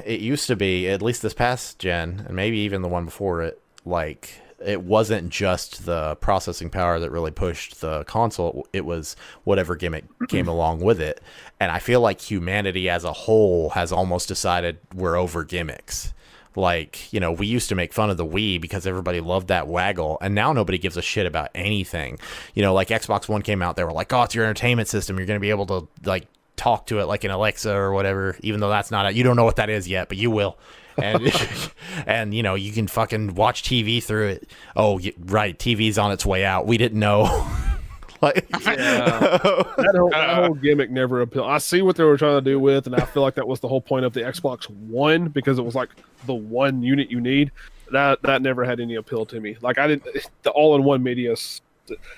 it used to be, at least this past gen, and maybe even the one before it, like it wasn't just the processing power that really pushed the console. It was whatever gimmick came along with it. And I feel like humanity as a whole has almost decided we're over gimmicks. Like, you know, we used to make fun of the Wii because everybody loved that waggle, and now nobody gives a shit about anything. You know, like Xbox One came out, they were like, oh, it's your entertainment system. You're going to be able to like talk to it like an Alexa or whatever, even though that's not you don't know what that is yet, but you will. And and you know, you can fucking watch TV through it. Oh, right, TV's on its way out. We didn't know. Like, that whole gimmick never appealed. I see what they were trying to do with, and I feel like that was the whole point of the Xbox One, because it was like the one unit you need. That never had any appeal to me. Like the all-in-one media.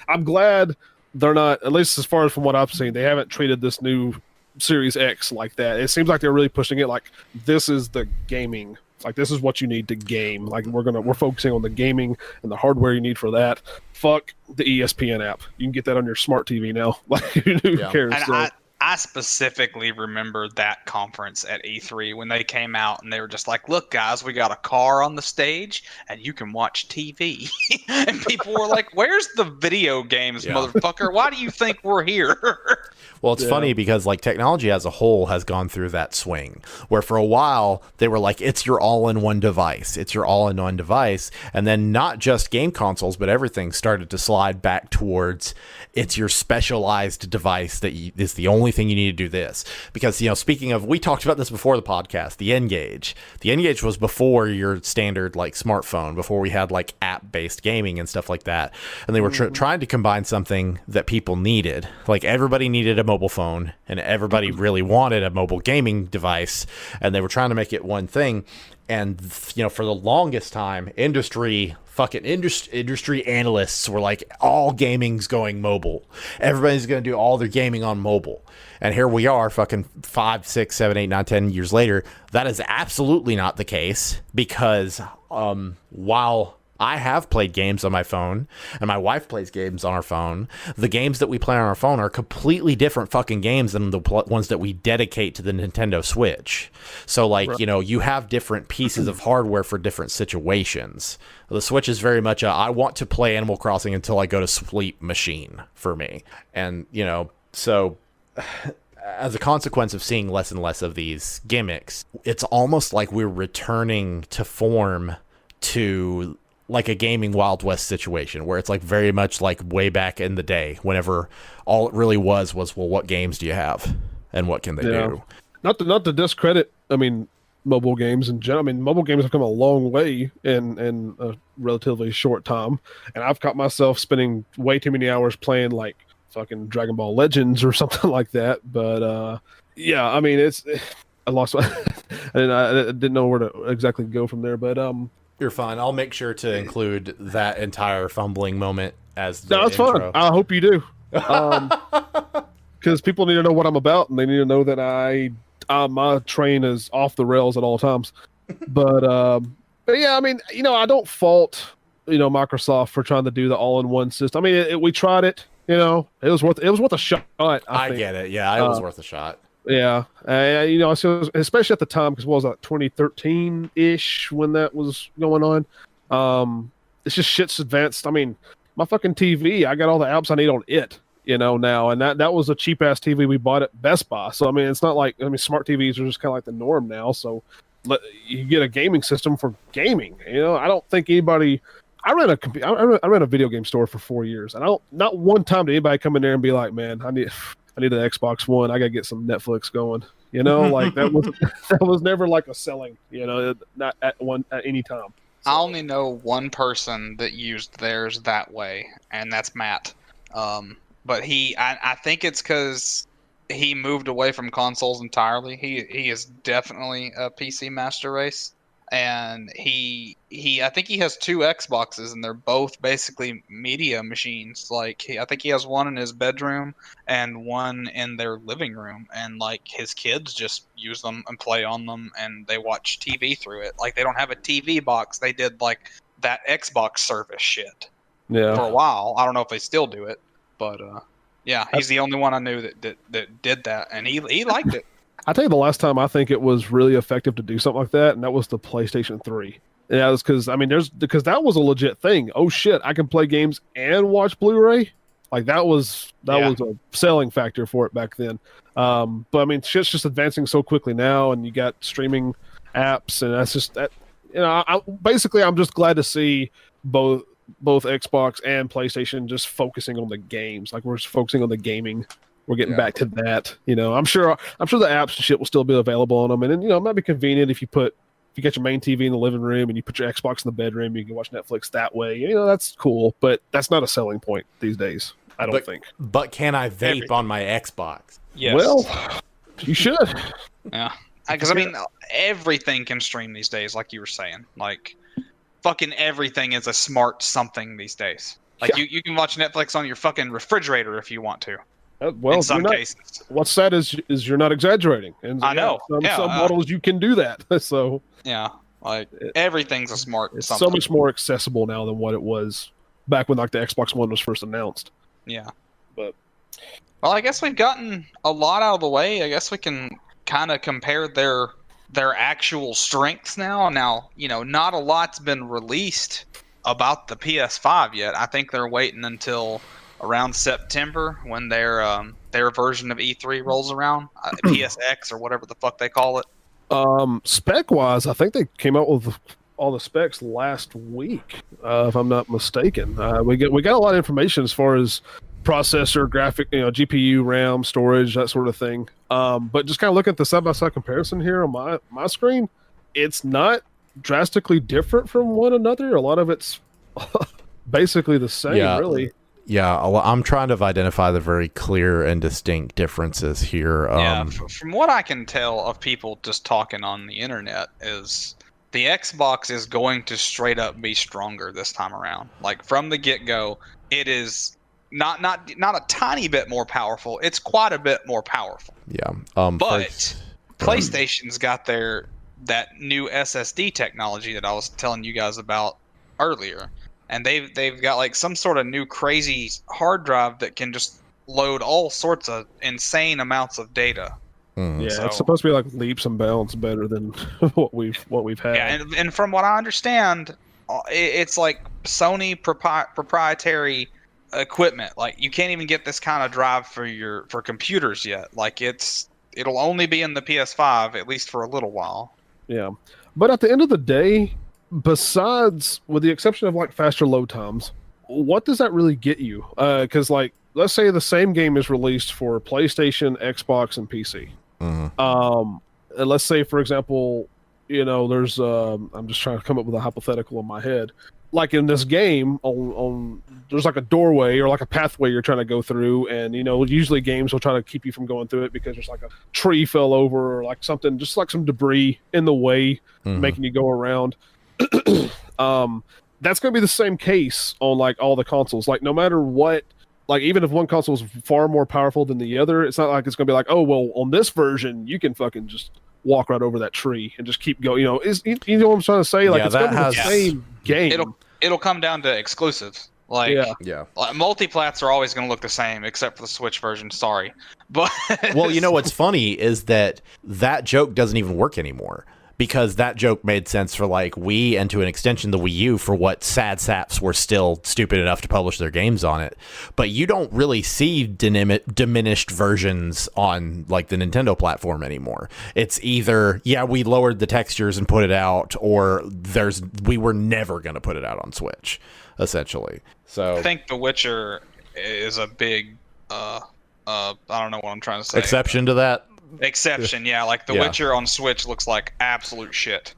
I'm glad they're not, at least as far as from what I've seen, they haven't treated this new Series X like that. It seems like they're really pushing it like this is the gaming Like, this is what you need to game. Like, we're focusing on the gaming and the hardware you need for that. Fuck the ESPN app. You can get that on your smart TV now. Like, who cares? And I specifically remember that conference at E3 when they came out and they were just like, look, guys, we got a car on the stage and you can watch TV. And people were like, where's the video games, motherfucker? Why do you think we're here? Well, it's funny because like technology as a whole has gone through that swing where for a while they were like, it's your all-in-one device. It's your all-in-one device. And then not just game consoles, but everything started to slide back towards it's your specialized device that is the only thing you need to do this. Because, you know, speaking of, we talked about this before the podcast, the N-Gage. The N-Gage was before your standard like smartphone, before we had like app-based gaming and stuff like that. And they were trying to combine something that people needed. Like everybody needed a mobile phone and everybody really wanted a mobile gaming device, and they were trying to make it one thing. And you know, for the longest time, industry analysts were like, all gaming's going mobile, everybody's going to do all their gaming on mobile. And here we are fucking 5, 6, 7, 8, 9, 10 years later. That is absolutely not the case, because while I have played games on my phone, and my wife plays games on her phone, the games that we play on our phone are completely different fucking games than the ones that we dedicate to the Nintendo Switch. So, like, you know, you have different pieces of hardware for different situations. The Switch is very much a, I want to play Animal Crossing until I go to sleep machine for me. And, you know, so as a consequence of seeing less and less of these gimmicks, it's almost like we're returning to form to like a gaming Wild West situation where it's like very much like way back in the day, whenever all it really was, well, what games do you have and what can they do? Not to discredit, I mean, mobile games in general. I mean, mobile games have come a long way in a relatively short time. And I've caught myself spending way too many hours playing like fucking Dragon Ball Legends or something like that. But yeah, I mean, I lost my, I didn't know where to exactly go from there, but you're fine. I'll make sure to include that entire fumbling moment as the that's intro. Fun. I hope you do, because people need to know what I'm about, and they need to know that my train is off the rails at all times. But yeah, I mean, you know, I don't fault Microsoft for trying to do the all-in-one system. I mean, we tried it. You know, it was worth a shot. I think. Get it. Yeah, it was worth a shot. Yeah, you know, so especially at the time, because what was that, 2013-ish when that was going on? It's just shit's advanced. I mean, my fucking TV, I got all the apps I need on it, you know, now, and that was a cheap ass TV we bought at Best Buy. So I mean, it's not like, I mean, smart TVs are just kind of like the norm now. So you get a gaming system for gaming. You know, I don't think anybody. I ran a video game store for 4 years, and not one time did anybody come in there and be like, man, I need an Xbox One. I gotta get some Netflix going. You know, like that was never like a selling. You know, not at any time. So. I only know one person that used theirs that way, and that's Matt. But I think it's because he moved away from consoles entirely. He is definitely a PC master race. And I think he has 2 Xboxes, and they're both basically media machines. Like I think he has one in his bedroom and one in their living room, and like his kids just use them and play on them, and they watch TV through it. Like they don't have a TV box. They did like that Xbox service shit for a while. I don't know if they still do it, but yeah, he's the only one I knew that did that, and he liked it. I tell you, the last time I think it was really effective to do something like that, and that was the PlayStation 3. And that was because that was a legit thing. Oh shit, I can play games and watch Blu-ray. Like that was a selling factor for it back then. But I mean, shit's just advancing so quickly now, and you got streaming apps, and that's just that. You know, I'm just glad to see both Xbox and PlayStation just focusing on the games. Like we're just focusing on the gaming. We're getting back to that. You know, I'm sure the apps and shit will still be available on them. And then, you know, it might be convenient if you get your main TV in the living room and you put your Xbox in the bedroom, you can watch Netflix that way. You know, that's cool, but that's not a selling point these days, I don't think. But can I vape on my Xbox? Yes. Well, you should. Yeah. Because, I mean, everything can stream these days, like you were saying. Like, fucking everything is a smart something these days. Like, you can watch Netflix on your fucking refrigerator if you want to. Well, in some cases. What's sad is you're not exaggerating. And I know. Some models you can do that. So yeah, Like everything's a smart. It's something. so much more accessible now than what it was back when like the Xbox One was first announced. Yeah. But well, I guess we've gotten a lot out of the way. I guess we can kind of compare their actual strengths now. Now, not a lot's been released about the PS5 yet. I think they're waiting until around September when their version of E3 rolls around, PSX or whatever the fuck they call it. Spec wise, I think they came out with all the specs last week, if I'm not mistaken. We got a lot of information as far as processor, graphic, GPU, RAM, storage, that sort of thing. But just kind of looking at the side-by-side comparison here on my screen, it's not drastically different from one another. A lot of it's basically the same, really. Yeah, I'm trying to identify the very clear and distinct differences here. From what I can tell of people just talking on the internet is the Xbox is going to straight up be stronger this time around. Like from the get-go, it is not a tiny bit more powerful. It's quite a bit more powerful. Yeah. But PlayStation's got that new SSD technology that I was telling you guys about earlier. And they've got like some sort of new crazy hard drive that can just load all sorts of insane amounts of data. Yeah, so, it's supposed to be like leaps and bounds better than what we've had. Yeah, and from what I understand, it's like Sony proprietary equipment. Like you can't even get this kind of drive for computers yet. Like it'll only be in the PS5 at least for a little while. Yeah, but at the end of the day, besides, with the exception of like faster load times, what does that really get you? Because like, let's say the same game is released for PlayStation, Xbox, and PC. Mm-hmm. And let's say, for example, there's I'm just trying to come up with a hypothetical in my head. Like in this game, on there's like a doorway or like a pathway you're trying to go through, and usually games will try to keep you from going through it because there's like a tree fell over or like something, just like some debris in the way, making you go around. That's going to be the same case on like all the consoles. Like no matter what, like even if one console is far more powerful than the other, it's not like it's going to be like, oh well, on this version you can fucking just walk right over that tree and just keep going. You know what I'm trying to say? Like it's going to be the same game. It'll come down to exclusives. Like multiplats are always going to look the same except for the Switch version. Sorry, but well, what's funny is that joke doesn't even work anymore. Because that joke made sense for like Wii and to an extension the Wii U for what sad saps were still stupid enough to publish their games on it. But you don't really see diminished versions on like the Nintendo platform anymore. It's either, we lowered the textures and put it out, or we were never going to put it out on Switch, essentially. So I think The Witcher is a big, I don't know what I'm trying to say. Exception to that? Exception, like The Witcher on Switch looks like absolute shit.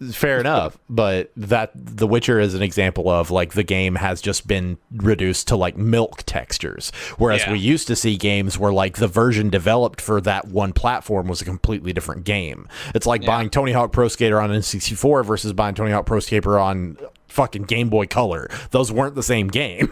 Fair enough, but that The Witcher is an example of like the game has just been reduced to like milk textures, whereas we used to see games where like the version developed for that one platform was a completely different game. It's like buying Tony Hawk Pro Skater on N64 versus buying Tony Hawk Pro Skater on fucking Game Boy Color. Those weren't the same game.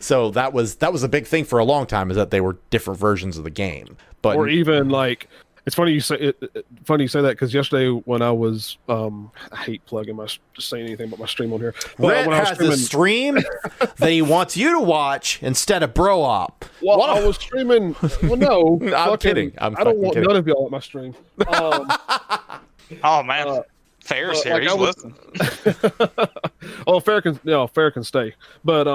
So that was a big thing for a long time, is that they were different versions of the game. But or even like, it's funny you say that, because yesterday when I was I hate plugging just saying anything about my stream on here. Red has a stream that he wants you to watch instead of Bro Op. Well, I was streaming. Well, no, I'm kidding. I don't want none of y'all at my stream. Oh man, Fair's here. He's listening. Oh, Fair can stay. But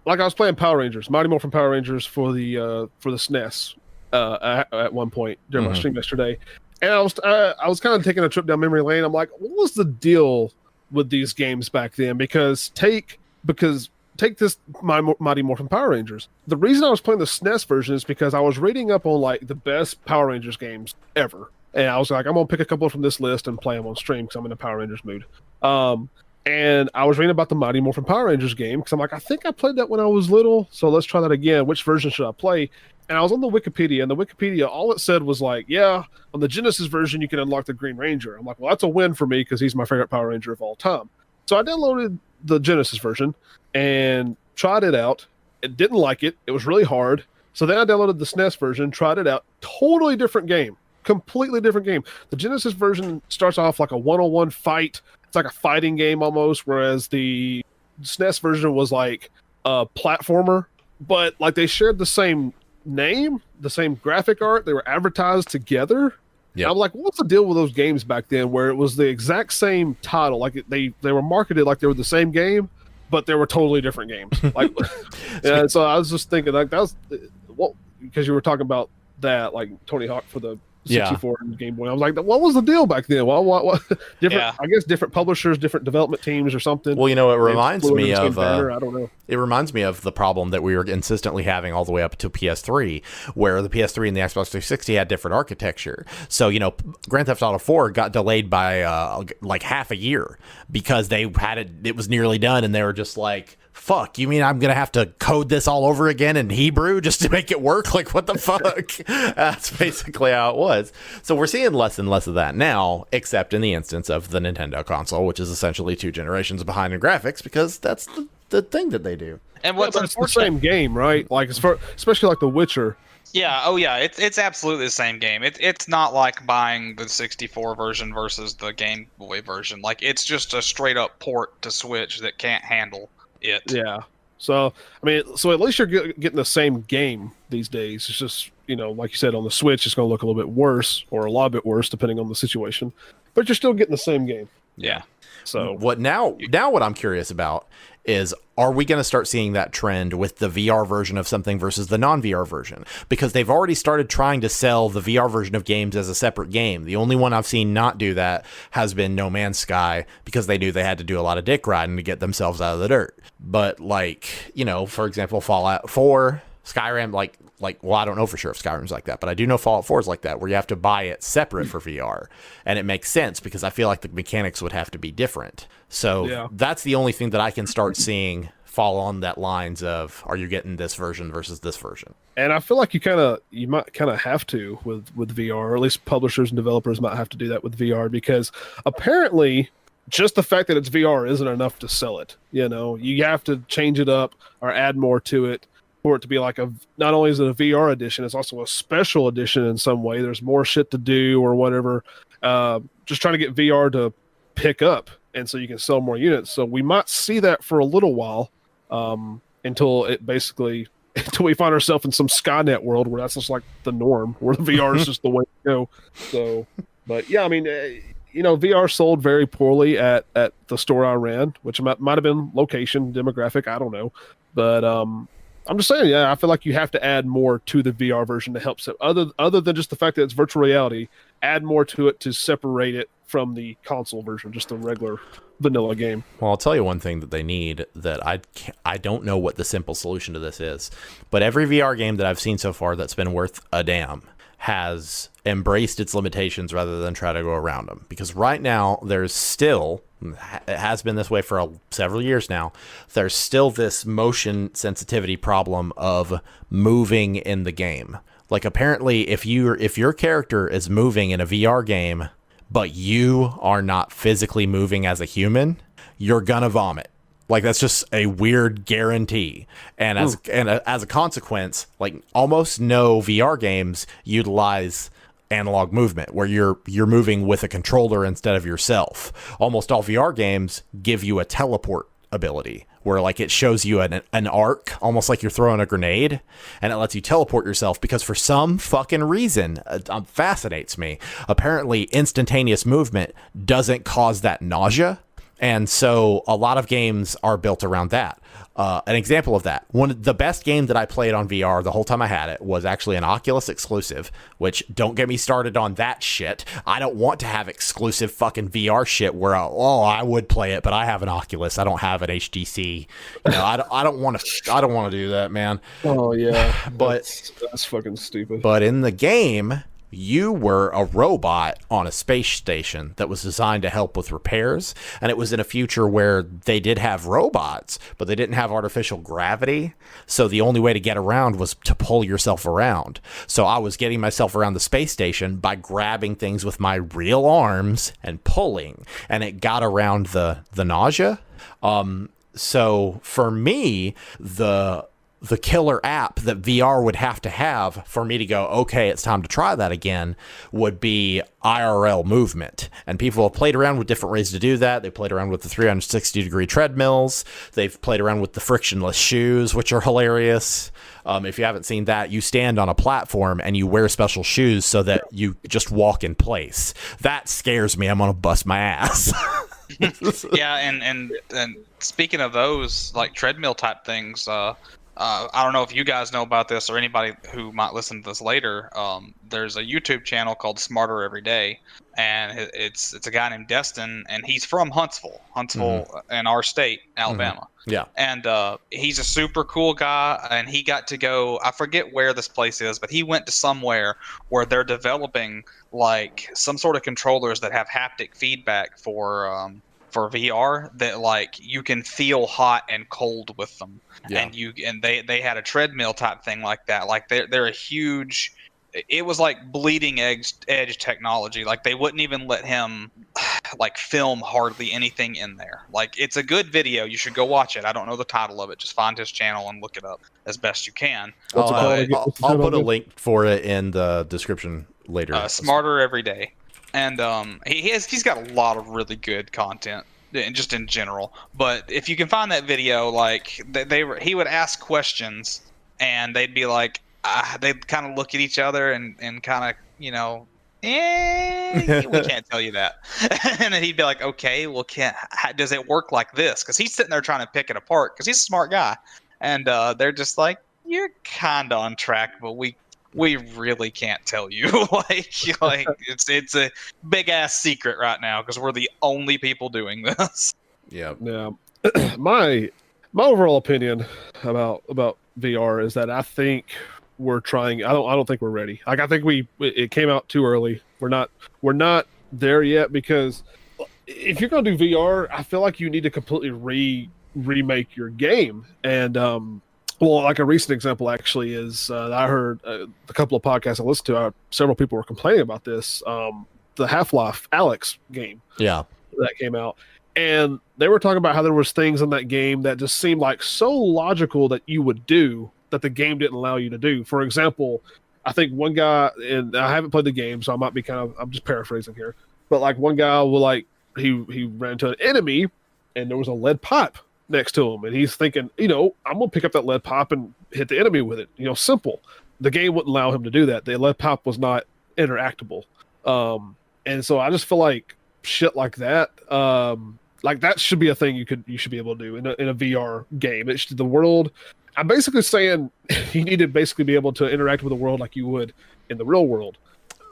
like I was playing Power Rangers, Mighty Morphin Power Rangers for the SNES. At one point during my stream yesterday, and I was kind of taking a trip down memory lane. I'm like, what was the deal with these games back then? Because take this Mighty Morphin Power Rangers. The reason I was playing the SNES version is because I was reading up on like the best Power Rangers games ever, and I was like, I'm gonna pick a couple from this list and play them on stream because I'm in the Power Rangers mood. And I was reading about the Mighty Morphin Power Rangers game because I'm like, I think I played that when I was little, so let's try that again. Which version should I play? And I was on the Wikipedia, and the Wikipedia, all it said was like, on the Genesis version, you can unlock the Green Ranger. I'm like, well, that's a win for me because he's my favorite Power Ranger of all time. So I downloaded the Genesis version and tried it out. It didn't like it. It was really hard. So then I downloaded the SNES version, tried it out. Totally different game. completely different game. The Genesis version starts off like a one-on-one fight. It's like a fighting game almost, whereas the SNES version was like a platformer. But like they shared the same name, the same graphic art. They were advertised together. Yeah, I'm like, what's the deal with those games back then, where it was the exact same title? Like they were marketed like they were the same game, but they were totally different games. Like, yeah. So I was just thinking, like, that was well, because you were talking about that, like Tony Hawk for the 64 and Game Boy. I was like, what was the deal back then? What different? Yeah. I guess different publishers, different development teams, or something. Well, it reminds me of. I don't know. It reminds me of the problem that we were consistently having all the way up to PS3, where the PS3 and the Xbox 360 had different architecture. So, Grand Theft Auto 4 got delayed by like half a year because they had it. It was nearly done, and they were just like, fuck, you mean I'm going to have to code this all over again in Hebrew just to make it work? Like, what the fuck? That's basically how it was. So we're seeing less and less of that now, except in the instance of the Nintendo console, which is essentially 2 generations behind in graphics, because that's the thing that they do. And what's it's the same game, right? Like, especially like The Witcher. Yeah, oh yeah, it's absolutely the same game. It's not like buying the 64 version versus the Game Boy version. Like, it's just a straight up port to Switch that can't handle it. Yeah. So, I mean, at least you're getting the same game these days. It's just, like you said, on the Switch, it's going to look a little bit worse, or a lot bit worse, depending on the situation. But you're still getting the same game. Yeah. So what I'm curious about is, are we going to start seeing that trend with the VR version of something versus the non-VR version? Because they've already started trying to sell the VR version of games as a separate game. The only one I've seen not do that has been No Man's Sky, because they knew they had to do a lot of dick riding to get themselves out of the dirt. But for example, Fallout 4, Skyrim, well, I don't know for sure if Skyrim's like that, but I do know Fallout 4 is like that, where you have to buy it separate for VR. And it makes sense because I feel like the mechanics would have to be different. So That's the only thing that I can start seeing fall on that lines of, are you getting this version versus this version? And I feel like you might kind of have to with VR, or at least publishers and developers might have to do that with VR, because apparently just the fact that it's VR isn't enough to sell it. You have to change it up or add more to it for it to be like not only is it a VR edition, it's also a special edition in some way. There's more shit to do or whatever. Just trying to get VR to pick up, and so you can sell more units. So we might see that for a little while, until we find ourselves in some Skynet world where that's just like the norm, where the VR is just the way to go. So, but yeah, I mean, VR sold very poorly at the store I ran, which might have been location, demographic, I don't know. But I'm just saying, I feel like you have to add more to the VR version to help. Other than just the fact that it's virtual reality, add more to it to separate it from the console version, just the regular vanilla game. Well, I'll tell you one thing that they need that I don't know what the simple solution to this is, but every VR game that I've seen so far that's been worth a damn has embraced its limitations rather than try to go around them. Because right now, there's still, it has been this way for several years now, there's still this motion sensitivity problem of moving in the game. Like, apparently, if your character is moving in a VR game, but you are not physically moving as a human, you're gonna vomit. Like, that's just a weird guarantee. And as a consequence, like, almost no VR games utilize analog movement, where you're moving with a controller instead of yourself. Almost all VR games give you a teleport ability, where like it shows you an arc, almost like you're throwing a grenade, and it lets you teleport yourself, because for some fucking reason, fascinates me, apparently instantaneous movement doesn't cause that nausea. And so a lot of games are built around that. An example of that, one of the best game that I played on VR the whole time I had it was actually an Oculus exclusive, which, don't get me started on that shit. I don't want to have exclusive fucking VR shit where I would play it, but I have an Oculus. I don't have an HTC. I don't want to do that, man. Oh yeah, but that's fucking stupid. But in the game, you were a robot on a space station that was designed to help with repairs, and it was in a future where they did have robots, but they didn't have artificial gravity, so the only way to get around was to pull yourself around. So I was getting myself around the space station by grabbing things with my real arms and pulling, and it got around the nausea. So for me, the the killer app that VR would have to have for me to go, okay, it's time to try that again, would be IRL movement. And people have played around with different ways to do that. They played around with the 360-degree treadmills. They've played around with the frictionless shoes, which are hilarious. If you haven't seen that, you stand on a platform and you wear special shoes so that you just walk in place. That scares me. I'm going to bust my ass. Yeah, and speaking of those, like, treadmill type things, I don't know if you guys know about this or anybody who might listen to this later. There's a YouTube channel called Smarter Every Day, and it's a guy named Destin, and he's from Huntsville in our state, Alabama. Yeah. And he's a super cool guy, and he got to go, I forget where this place is, but he went to somewhere where they're developing like some sort of controllers that have haptic feedback for VR, that like you can feel hot and cold with them. Yeah. And they had a treadmill type thing like that. Like they're a huge, it was like bleeding edge technology. Like they wouldn't even let him like film hardly anything in there. Like it's a good video. You should go watch it. I don't know the title of it. Just find his channel and look it up as best you can. I'll put a link for it in the description later. Smarter Every Day. And he's got a lot of really good content, just in general. But if you can find that video, like he would ask questions, and they'd be like, they'd kind of look at each other and kind of, we can't tell you that. And then he'd be like, okay, well, does it work like this? Because he's sitting there trying to pick it apart because he's a smart guy, and they're just like, you're kind of on track, but we really can't tell you. like it's a big ass secret right now because we're the only people doing this. Yeah. My overall opinion about VR is that I think we're trying. I don't think we're ready. Like I think it came out too early. We're not there yet, because if you're gonna do VR, I feel like you need to completely remake your game. And well, like a recent example actually is I heard a couple of podcasts I listened to. Several people were complaining about this. The Half-Life Alyx game, that came out, and they were talking about how there was things in that game that just seemed like so logical that you would do that the game didn't allow you to do. For example, I think one guy, and I haven't played the game, so I might be I'm just paraphrasing here, but like one guy will he ran into an enemy, and there was a lead pipe next to him, and he's thinking, I'm gonna pick up that lead pipe and hit the enemy with it. Simple. The game wouldn't allow him to do that. The lead pipe was not interactable. And so I just feel like shit like that, like that should be a thing you should be able to do in a VR game. The world, I'm basically saying you need to basically be able to interact with the world like you would in the real world.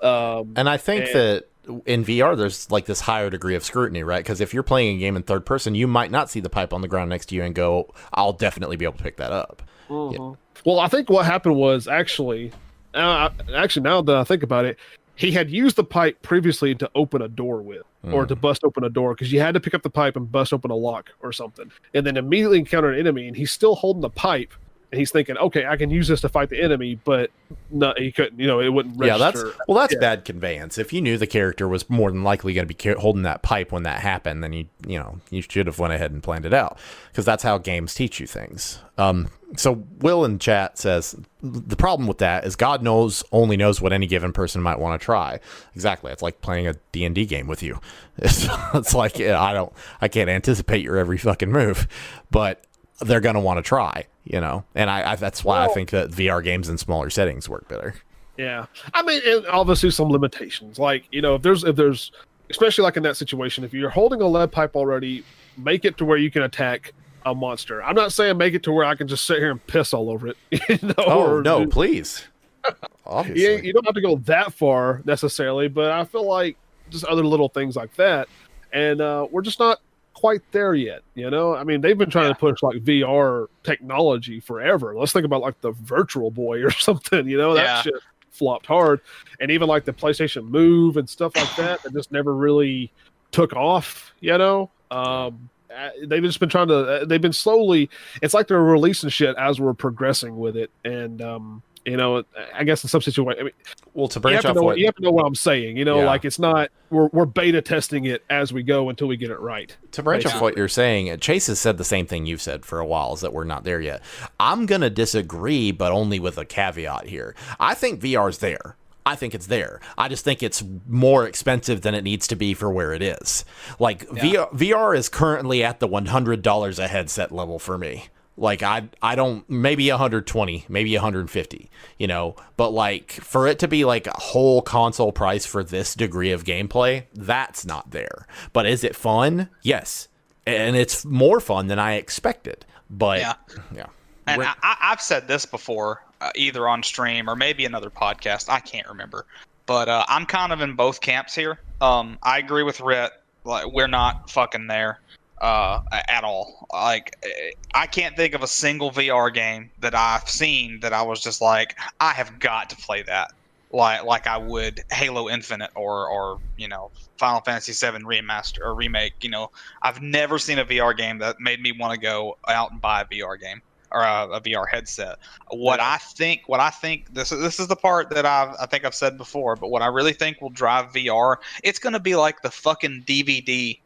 And I think that in VR, there's like this higher degree of scrutiny, right? Because if you're playing a game in third person, you might not see the pipe on the ground next to you and go, I'll definitely be able to pick that up. Mm-hmm. Yeah. Well, I think what happened was actually now that I think about it, he had used the pipe previously to open a door with, or to bust open a door, because you had to pick up the pipe and bust open a lock or something, and then immediately encountered an enemy, and he's still holding the pipe. And he's thinking, okay, I can use this to fight the enemy, but no, he couldn't. It wouldn't register. That's bad conveyance. If you knew the character was more than likely going to be holding that pipe when that happened, then you should have went ahead and planned it out, because that's how games teach you things. So Will in chat says the problem with that is God only knows what any given person might want to try. Exactly. It's like playing a D&D game with you. It's like I can't anticipate your every fucking move, but they're going to want to try, and that's why I think that VR games in smaller settings work better. Yeah. I mean, and obviously some limitations, like, if there's, especially like in that situation, if you're holding a lead pipe already, make it to where you can attack a monster. I'm not saying make it to where I can just sit here and piss all over it. Please. Obviously. You don't have to go that far necessarily, but I feel like just other little things like that. And we're just not quite there yet. I mean, they've been trying to push like VR technology forever. Let's think about like the Virtual Boy or something. That shit flopped hard, and even like the PlayStation Move and stuff like that just never really took off. They've just been they've been slowly, it's like they're releasing shit as we're progressing with it, and You know, I guess in some situations, I mean, well, to branch off you have to know what I'm saying. You know, Yeah. like it's not we're beta testing it as we go until we get it right. To branch off what you're saying, Chase has said the same thing you've said for a while, is that we're not there yet. I'm gonna disagree, but only with a caveat here. I think VR's there. I think it's there. I just think it's more expensive than it needs to be for where it is. Like VR is currently at the $100 a headset level for me. Like I don't, maybe 120, maybe 150, you know, but like for it to be like a whole console price for this degree of gameplay, that's not there. But is it fun? Yes. And it's more fun than I expected. But yeah. And I've said this before, either on stream or maybe another podcast. I can't remember. But I'm kind of in both camps here. I agree with Rhett. Like, we're not fucking there at all. Like, I can't think of a single VR game that I've seen that I was just like, I have got to play that. Like I would Halo Infinite or you know, Final Fantasy VII remaster or remake. You know, I've never seen a VR game that made me want to go out and buy a VR game or a VR headset. What I think this is the part that I think I've said before, but what I really think will drive VR, it's going to be like the fucking DVD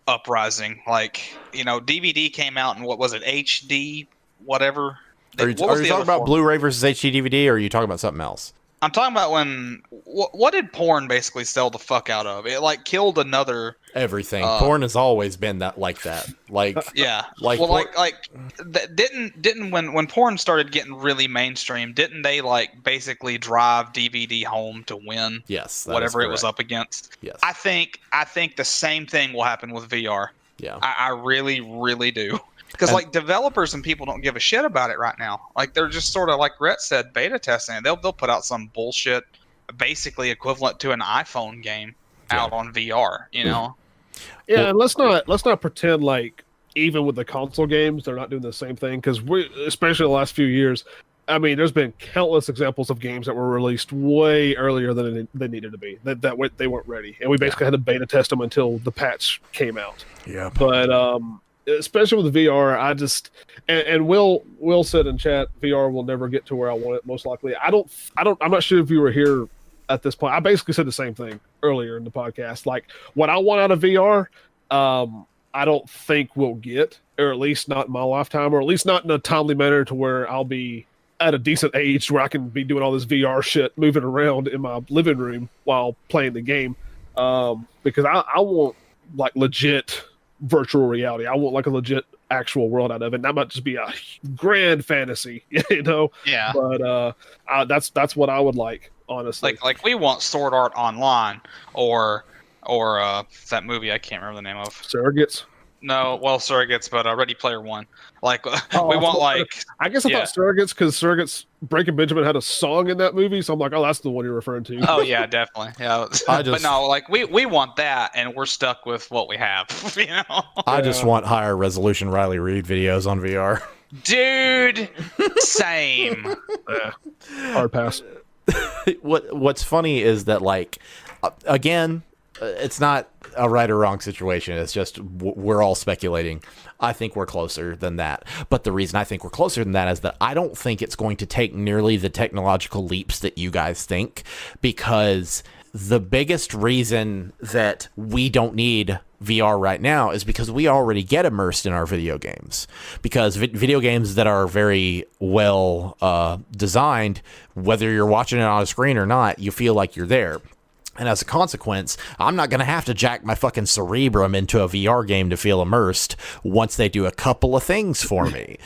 uprising. Like, you know, DVD came out in, what was it, HD whatever. Are you talking about Blu-ray versus HD DVD, or are you talking about something else? I'm talking about when what did porn basically sell the fuck out of? It like killed another everything. Porn has always been that. Like yeah. Like well, didn't when porn started getting really mainstream, didn't they like basically drive DVD home to win? Yes, whatever it was up against. Yes, I think the same thing will happen with VR. Yeah, I really, really do. Because like developers and people don't give a shit about it right now. Like they're just sort of, like Rhett said, beta testing it. They'll put out some bullshit, basically equivalent to an iPhone game out on VR. You know? Yeah, and let's not pretend like even with the console games they're not doing the same thing. Because especially the last few years, I mean, there's been countless examples of games that were released way earlier than they needed to be. That they weren't ready, and we basically had to beta test them until the patch came out. Yeah, but especially with VR, I just and Will said in chat, VR will never get to where I want it. Most likely, I'm not sure if you were here at this point. I basically said the same thing earlier in the podcast. Like, what I want out of VR, I don't think we'll get, or at least not in my lifetime, or at least not in a timely manner to where I'll be at a decent age where I can be doing all this VR shit, moving around in my living room while playing the game. Because I want like legit virtual reality. I want like a legit actual world out of it. And that might just be a grand fantasy, you know? Yeah. But that's what I would like, honestly. Like we want Sword Art Online or that movie I can't remember the name of. Surrogates? No, well, Surrogates, but Ready Player One. Like, we want like... I guess I thought Surrogates, because Surrogates, Breaking Benjamin had a song in that movie, so I'm like, oh, that's the one you're referring to. Oh, yeah, definitely. Yeah. But no, like, we want that, and we're stuck with what we have, you know? I just want higher resolution Riley Reid videos on VR. Dude, same. Hard pass. What's funny is that, like, again, it's not a right or wrong situation. It's just we're all speculating. I think we're closer than that. But the reason I think we're closer than that is that I don't think it's going to take nearly the technological leaps that you guys think, because the biggest reason that we don't need VR right now is because we already get immersed in our video games. Because video games that are very well designed, whether you're watching it on a screen or not, you feel like you're there. And as a consequence, I'm not going to have to jack my fucking cerebrum into a VR game to feel immersed once they do a couple of things for me.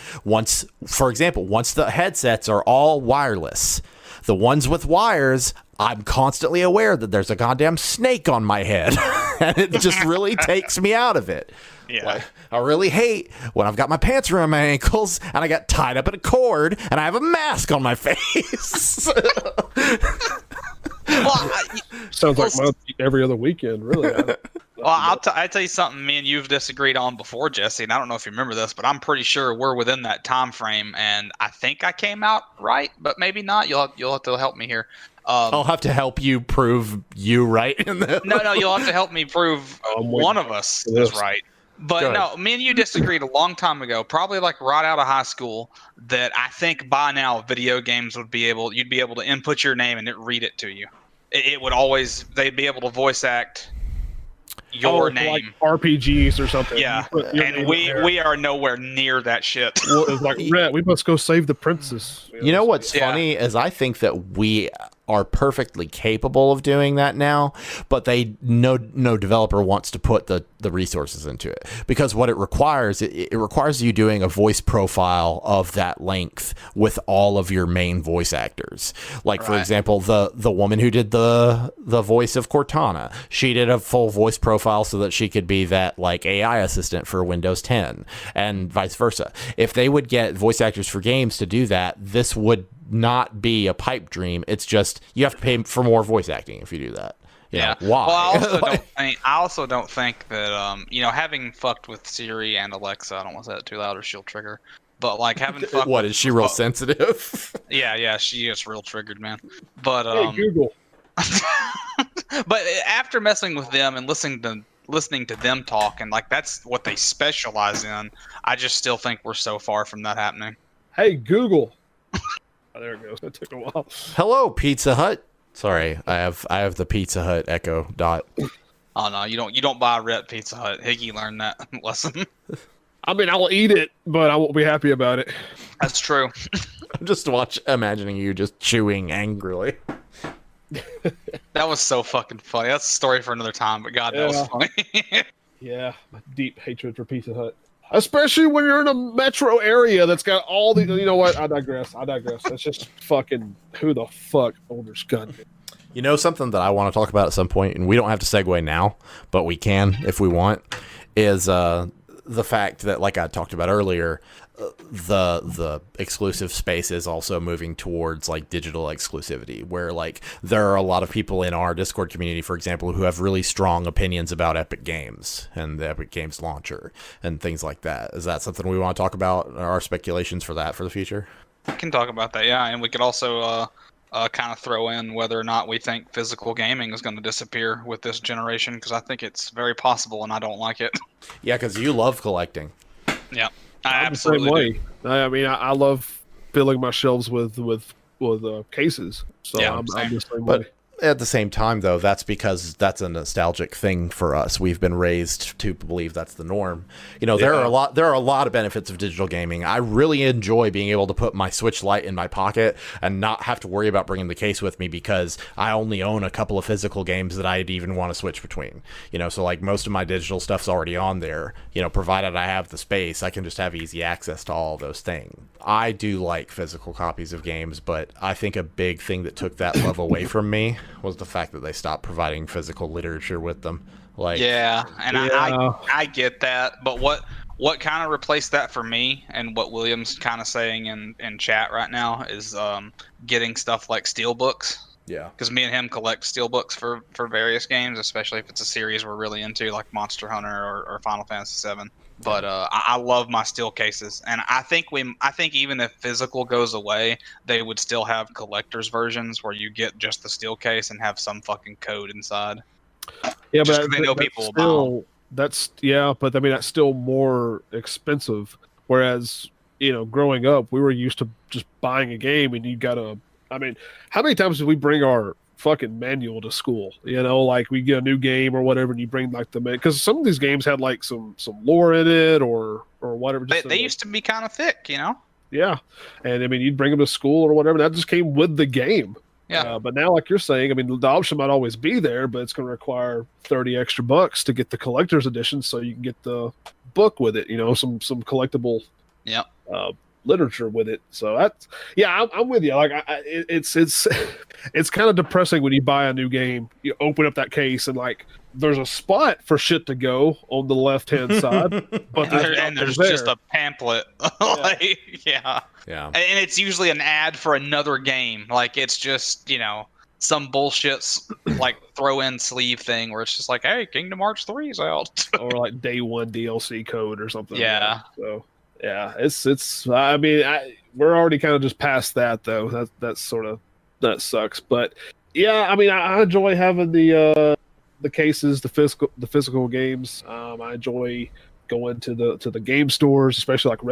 For example, once the headsets are all wireless, the ones with wires, I'm constantly aware that there's a goddamn snake on my head. And it just really takes me out of it. Yeah. Like, I really hate when I've got my pants around my ankles and I got tied up in a cord and I have a mask on my face. Sounds like every other weekend, really. Well, I'll tell you something me and you've disagreed on before, Jesse, and I don't know if you remember this, but I'm pretty sure we're within that time frame, and I think I came out right, but maybe not. You'll have to help me here. I'll have to help you prove you right. No, you'll have to help me prove one of us is right. But no, me and you disagreed a long time ago, probably like right out of high school, that I think by now video games you'd be able to input your name and it read it to you. It would always, they'd be able to voice act your name. Like RPGs or something. Yeah, and we are nowhere near that shit. Well, it's like, Rhett, we must go save the princess. You know what's funny is I think that we are perfectly capable of doing that now, but no developer wants to put the resources into it, because what it requires you doing a voice profile of that length with all of your main voice actors. Like for example, the woman who did the voice of Cortana, she did a full voice profile so that she could be that like AI assistant for Windows 10, and vice versa. If they would get voice actors for games to do that, this would not be a pipe dream. It's just you have to pay for more voice acting if you do that. Why? Well, I also don't think that having fucked with Siri and Alexa, I don't want to say that too loud or she'll trigger. But like having fucked what, is she real sensitive? Yeah, she is real triggered, man. But hey, Google. But after messing with them and listening to them talk, and like that's what they specialize in, I just still think we're so far from that happening. Hey, Google. Oh, there it goes. That took a while. Hello, Pizza Hut. Sorry, I have the Pizza Hut Echo Dot. Oh no, you don't buy Rhett Pizza Hut. Higgy learned that lesson. I mean, I'll eat it, but I won't be happy about it. That's true. Just imagining you just chewing angrily. That was so fucking funny. That's a story for another time, but God, that was funny. Yeah, my deep hatred for Pizza Hut. Especially when you're in a metro area that's got all the... You know what? I digress. That's just fucking... Who the fuck orders gun? You know something that I want to talk about at some point, and we don't have to segue now, but we can if we want, is the fact that, like I talked about earlier, the exclusive space is also moving towards like digital exclusivity, where like there are a lot of people in our Discord community, for example, who have really strong opinions about Epic Games and the Epic Games launcher and things like that. Is that something we want to talk about? Our speculations for that for the future? We can talk about that, yeah, and we could also kind of throw in whether or not we think physical gaming is going to disappear with this generation, because I think it's very possible, and I don't like it. Yeah, because you love collecting. Yeah. I'm absolutely do. I mean, I love filling my shelves with cases. So yeah, I'm the same way. At the same time, though, that's because that's a nostalgic thing for us. We've been raised to believe that's the norm. You know, there are a lot of benefits of digital gaming. I really enjoy being able to put my Switch Lite in my pocket and not have to worry about bringing the case with me, because I only own a couple of physical games that I'd even want to switch between. You know, so like most of my digital stuff's already on there. You know, provided I have the space, I can just have easy access to all of those things. I do like physical copies of games, but I think a big thing that took that love away from me was the fact that they stopped providing physical literature with them. Like, I get that, but what kind of replaced that for me, and what William's kind of saying in chat right now, is getting stuff like steelbooks. Yeah, because me and him collect steelbooks for various games, especially if it's a series we're really into, like Monster Hunter or Final Fantasy VII. But I love my steel cases, and I think even if physical goes away, they would still have collector's versions where you get just the steel case and have some fucking code inside. Yeah, just but they know people will buy them. But I mean that's still more expensive. Whereas, you know, growing up, we were used to just buying a game, and you gotta. I mean, how many times did we bring our fucking manual to school? You know, like we get a new game or whatever, and you bring like the because some of these games had like some lore in it or whatever. They used to be kind of thick, you know. Yeah, and I mean, you'd bring them to school or whatever. That just came with the game. Yeah. But now, like you're saying, I mean, the option might always be there, but it's going to require $30 extra to get the collector's edition, so you can get the book with it. You know, some collectible. Yeah. Literature with it. So that's I'm with you. Like it's kind of depressing when you buy a new game, you open up that case and like there's a spot for shit to go on the left hand side, but there's just a pamphlet. Yeah. And it's usually an ad for another game. Like it's just, you know, some bullshit like throw in sleeve thing where it's just like, hey, Kingdom Hearts 3 is out. Or like day one DLC code or something. Yeah. Like that. So yeah, it's. I mean, we're already kind of just past that, though. That sucks. But yeah, I mean, I enjoy having the cases, the physical games. I enjoy going to the game stores, especially like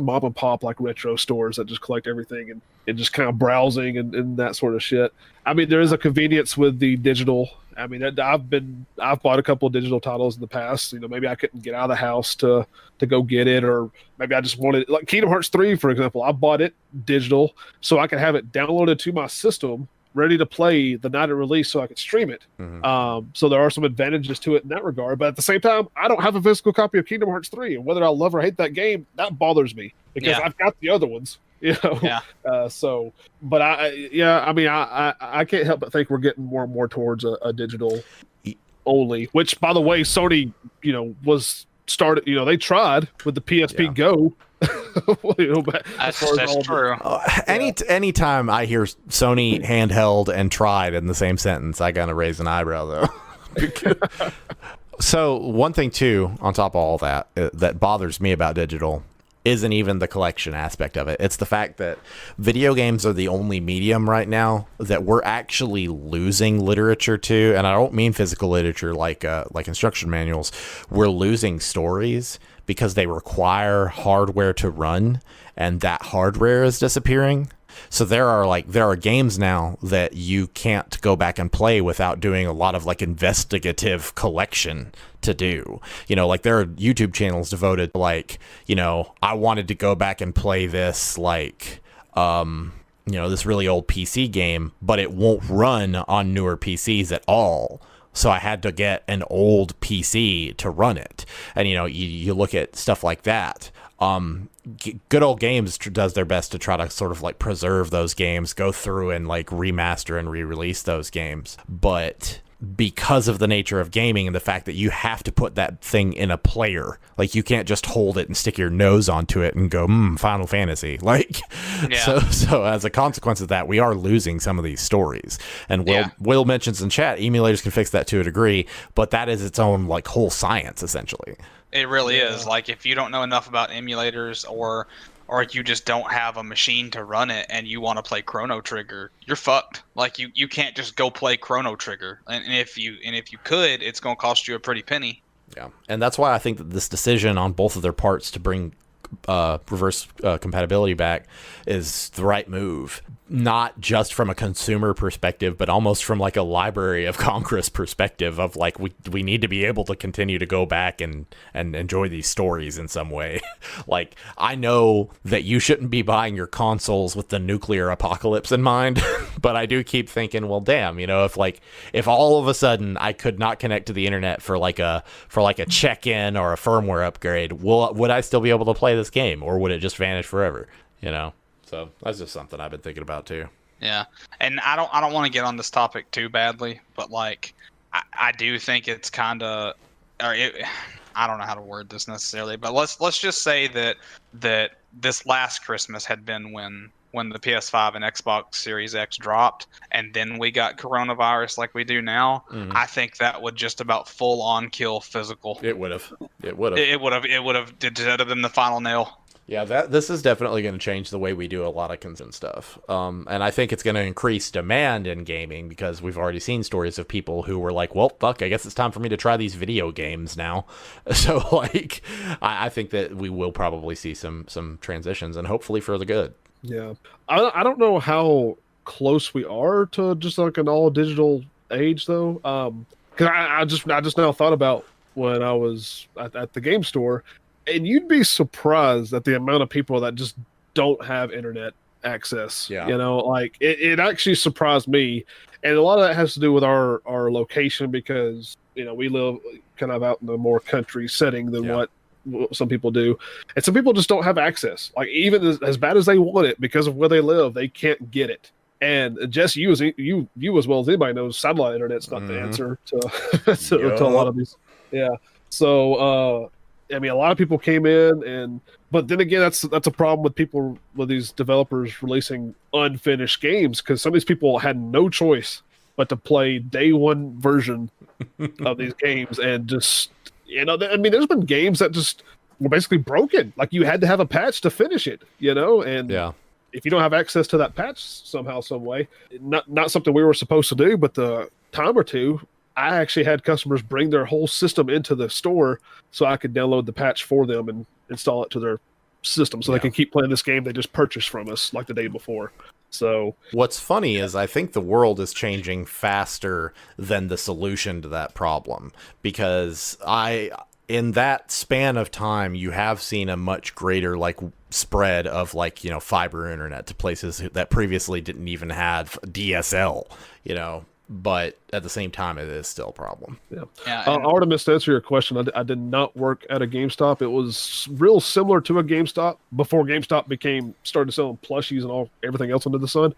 mom and pop like retro stores that just collect everything and just kind of browsing and that sort of shit. I mean, there is a convenience with the digital. I mean, I've bought a couple of digital titles in the past. You know, maybe I couldn't get out of the house to go get it, or maybe I just wanted, like Kingdom Hearts 3, for example. I bought it digital so I could have it downloaded to my system, ready to play the night of release, so I could stream it. Mm-hmm. So there are some advantages to it in that regard. But at the same time, I don't have a physical copy of Kingdom Hearts 3, and whether I love or hate that game, that bothers me because I've got the other ones. You know, but I can't help but think we're getting more and more towards a digital only. Which, by the way, Sony, you know, was started. You know, they tried with the PSP Go. That's true. Anytime I hear Sony handheld and tried in the same sentence, I gotta raise an eyebrow though. So one thing too, on top of all that, that bothers me about digital isn't even the collection aspect of it. It's the fact that video games are the only medium right now that we're actually losing literature to, and I don't mean physical literature like instruction manuals. We're losing stories because they require hardware to run, and that hardware is disappearing. So there are games now that you can't go back and play without doing a lot of like investigative collection to do. You know, like there are YouTube channels devoted to like, you know, I wanted to go back and play this like you know, this really old PC game, but it won't run on newer PCs at all. So I had to get an old PC to run it. And, you know, you look at stuff like that. Good Old Games does their best to try to sort of like preserve those games, go through and like remaster and re-release those games. But because of the nature of gaming and the fact that you have to put that thing in a player, like you can't just hold it and stick your nose onto it and go, Final Fantasy. Like, so as a consequence of that, we are losing some of these stories. And Will mentions in chat, emulators can fix that to a degree, but that is its own like whole science essentially. It really is. Like if you don't know enough about emulators or you just don't have a machine to run it and you want to play Chrono Trigger, you're fucked. Like you can't just go play Chrono Trigger. And if you could, it's going to cost you a pretty penny. Yeah. And that's why I think that this decision on both of their parts to bring reverse compatibility back is the right move, not just from a consumer perspective, but almost from like a Library of Congress perspective of like we need to be able to continue to go back and enjoy these stories in some way. Like I know that you shouldn't be buying your consoles with the nuclear apocalypse in mind, but I do keep thinking, well, damn, you know, if all of a sudden I could not connect to the internet for like a check-in or a firmware upgrade, would I still be able to play this game, or would it just vanish forever? You know, so that's just something I've been thinking about too. Yeah, and I don't want to get on this topic too badly, but like I do think it's kind of, I don't know how to word this necessarily, but let's just say that this last Christmas had been when the PS5 and Xbox Series X dropped, and then we got coronavirus like we do now. Mm-hmm. I think that would just about full on kill physical. It would have been the final nail. Yeah, this is definitely going to change the way we do a lot of consent stuff. And I think it's going to increase demand in gaming because we've already seen stories of people who were like, well, fuck, I guess it's time for me to try these video games now. So, like, I think that we will probably see some transitions, and hopefully for the good. Yeah. I don't know how close we are to just like an all digital age though. Cause I just now thought about when I was at the game store, and you'd be surprised at the amount of people that just don't have internet access. Yeah. You know, like it actually surprised me. And a lot of that has to do with our location because, you know, we live kind of out in a more country setting than what some people do, and some people just don't have access. Like even as bad as they want it, because of where they live, they can't get it. And Jesse, you as well as anybody knows, satellite internet's not the answer to a lot of these. Yeah. So I mean, a lot of people came in, but then again, that's a problem with these developers releasing unfinished games, because some of these people had no choice but to play day one version of these games and just. You know, I mean, there's been games that just were basically broken. Like you had to have a patch to finish it, you know? And if you don't have access to that patch somehow, some way, not something we were supposed to do, but the time or two, I actually had customers bring their whole system into the store so I could download the patch for them and install it to their system so they can keep playing this game they just purchased from us like the day before. So what's funny is I think the world is changing faster than the solution to that problem, because in that span of time, you have seen a much greater like spread of like, you know, fiber internet to places that previously didn't even have DSL, you know, but at the same time, it is still a problem. Artemis, to answer your question, I did not work at a GameStop. It was real similar to a GameStop before GameStop started selling plushies and everything else under the sun.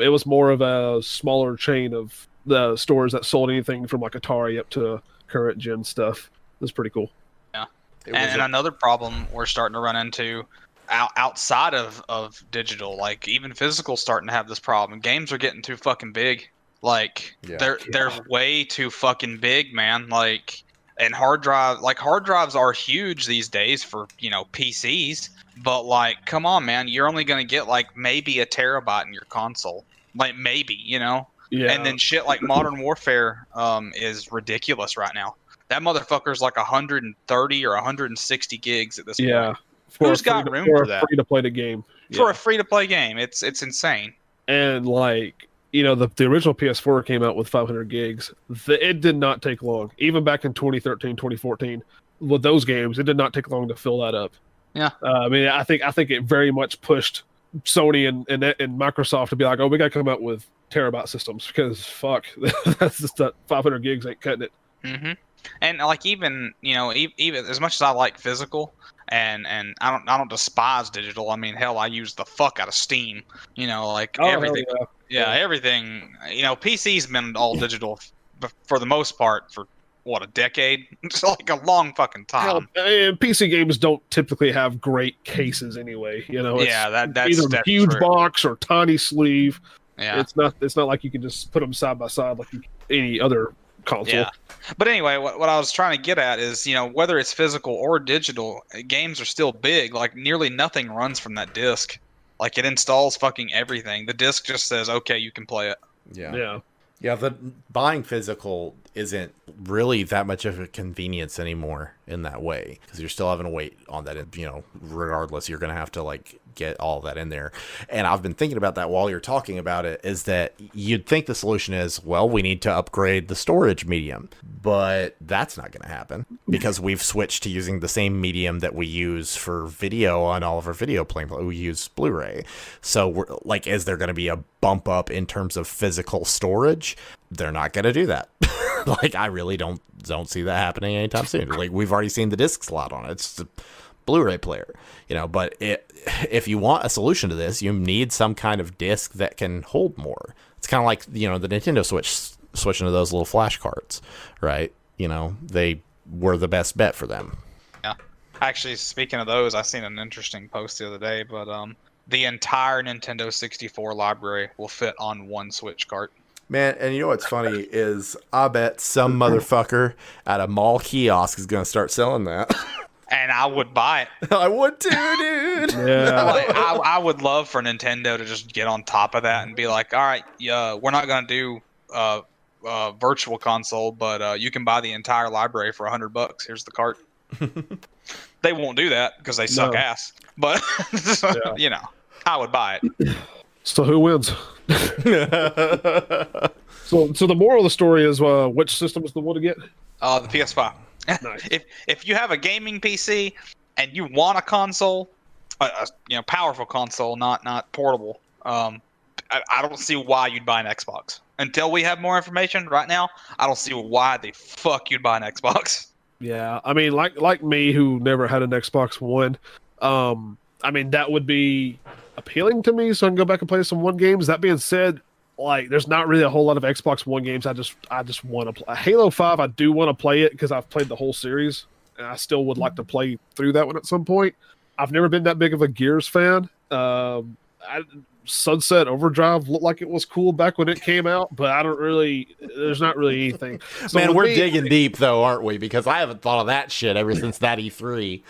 It was more of a smaller chain of the stores that sold anything from like Atari up to current gen stuff. It was pretty cool. Yeah, and another problem we're starting to run into outside of digital, like even physical, starting to have this problem. Games are getting too fucking big. Like they're way too fucking big, man. Like, and hard drives are huge these days for, you know, PCs. But like, come on, man, you're only gonna get like maybe a terabyte in your console, like maybe, you know. Yeah. And then shit like Modern Warfare is ridiculous right now. That motherfucker's like 130 or 160 gigs at this point. Yeah. Who's got room for that? Free to play the game. For a free to play game, it's insane. And like, you know, the original PS4 came out with 500 gigs. It did not take long. Even back in 2013, 2014, with those games, it did not take long to fill that up. Yeah. I mean, I think it very much pushed Sony and Microsoft to be like, oh, we got to come out with terabyte systems, because fuck, that's just that 500 gigs ain't cutting it. Mm-hmm. And like, even, you know, even as much as I like physical, and I don't despise digital. I mean, hell, I use the fuck out of Steam. You know, like everything. Yeah, everything. You know, PC's been all digital for the most part for what, a decade? It's like a long fucking time. And PC games don't typically have great cases anyway. You know, it's either a huge box or tiny sleeve. Yeah, it's not like you can just put them side by side like any other console. Yeah. But anyway, what I was trying to get at is, you know, whether it's physical or digital, games are still big. Like, nearly nothing runs from that disc. Like, it installs fucking everything. The disc just says, okay, you can play it. Yeah. The buying physical isn't really that much of a convenience anymore in that way, because you're still having to wait on that, you know, regardless, you're going to have to like get all that in there. And I've been thinking about that while you're talking about it, is that you'd think the solution is, well, we need to upgrade the storage medium, but that's not going to happen, because we've switched to using the same medium that we use for video on all of our video playing. We use Blu-ray. So we're like, is there going to be a bump up in terms of physical storage? They're not going to do that. Like, I really don't see that happening anytime soon. Like, we've already seen the disc slot on it. It's a Blu-ray player, you know. But if you want a solution to this, you need some kind of disc that can hold more. It's kind of like, you know, the Nintendo Switch switching to those little flash cards, right? You know, they were the best bet for them. Yeah. Actually, speaking of those, I seen an interesting post the other day, but the entire Nintendo 64 library will fit on one Switch cart. Man, and you know what's funny is I bet some motherfucker at a mall kiosk is going to start selling that. And I would buy it. I would too, dude. Yeah. Like, I would love for Nintendo to just get on top of that and be like, all right, we're not going to do virtual console, but you can buy the entire library for $100. Here's the cart. They won't do that because they suck ass. But, you know, I would buy it. So who wins? So the moral of the story is, which system is the one to get? The PS5. Nice. If you have a gaming PC and you want a console, you know, powerful console, not portable, I don't see why you'd buy an Xbox. Until we have more information, right now, I don't see why the fuck you'd buy an Xbox. Yeah, I mean, like me, who never had an Xbox One, I mean, that would be appealing to me, so I can go back and play some One games. That being said, like, there's not really a whole lot of Xbox One games I just want to play. Halo 5, I do want to play it because I've played the whole series, and I still would like to play through that one at some point. I've never been that big of a Gears fan. Sunset Overdrive looked like it was cool back when it came out, but there's not really anything. So man, we're digging deep though, aren't we? Because I haven't thought of that shit ever since that E3.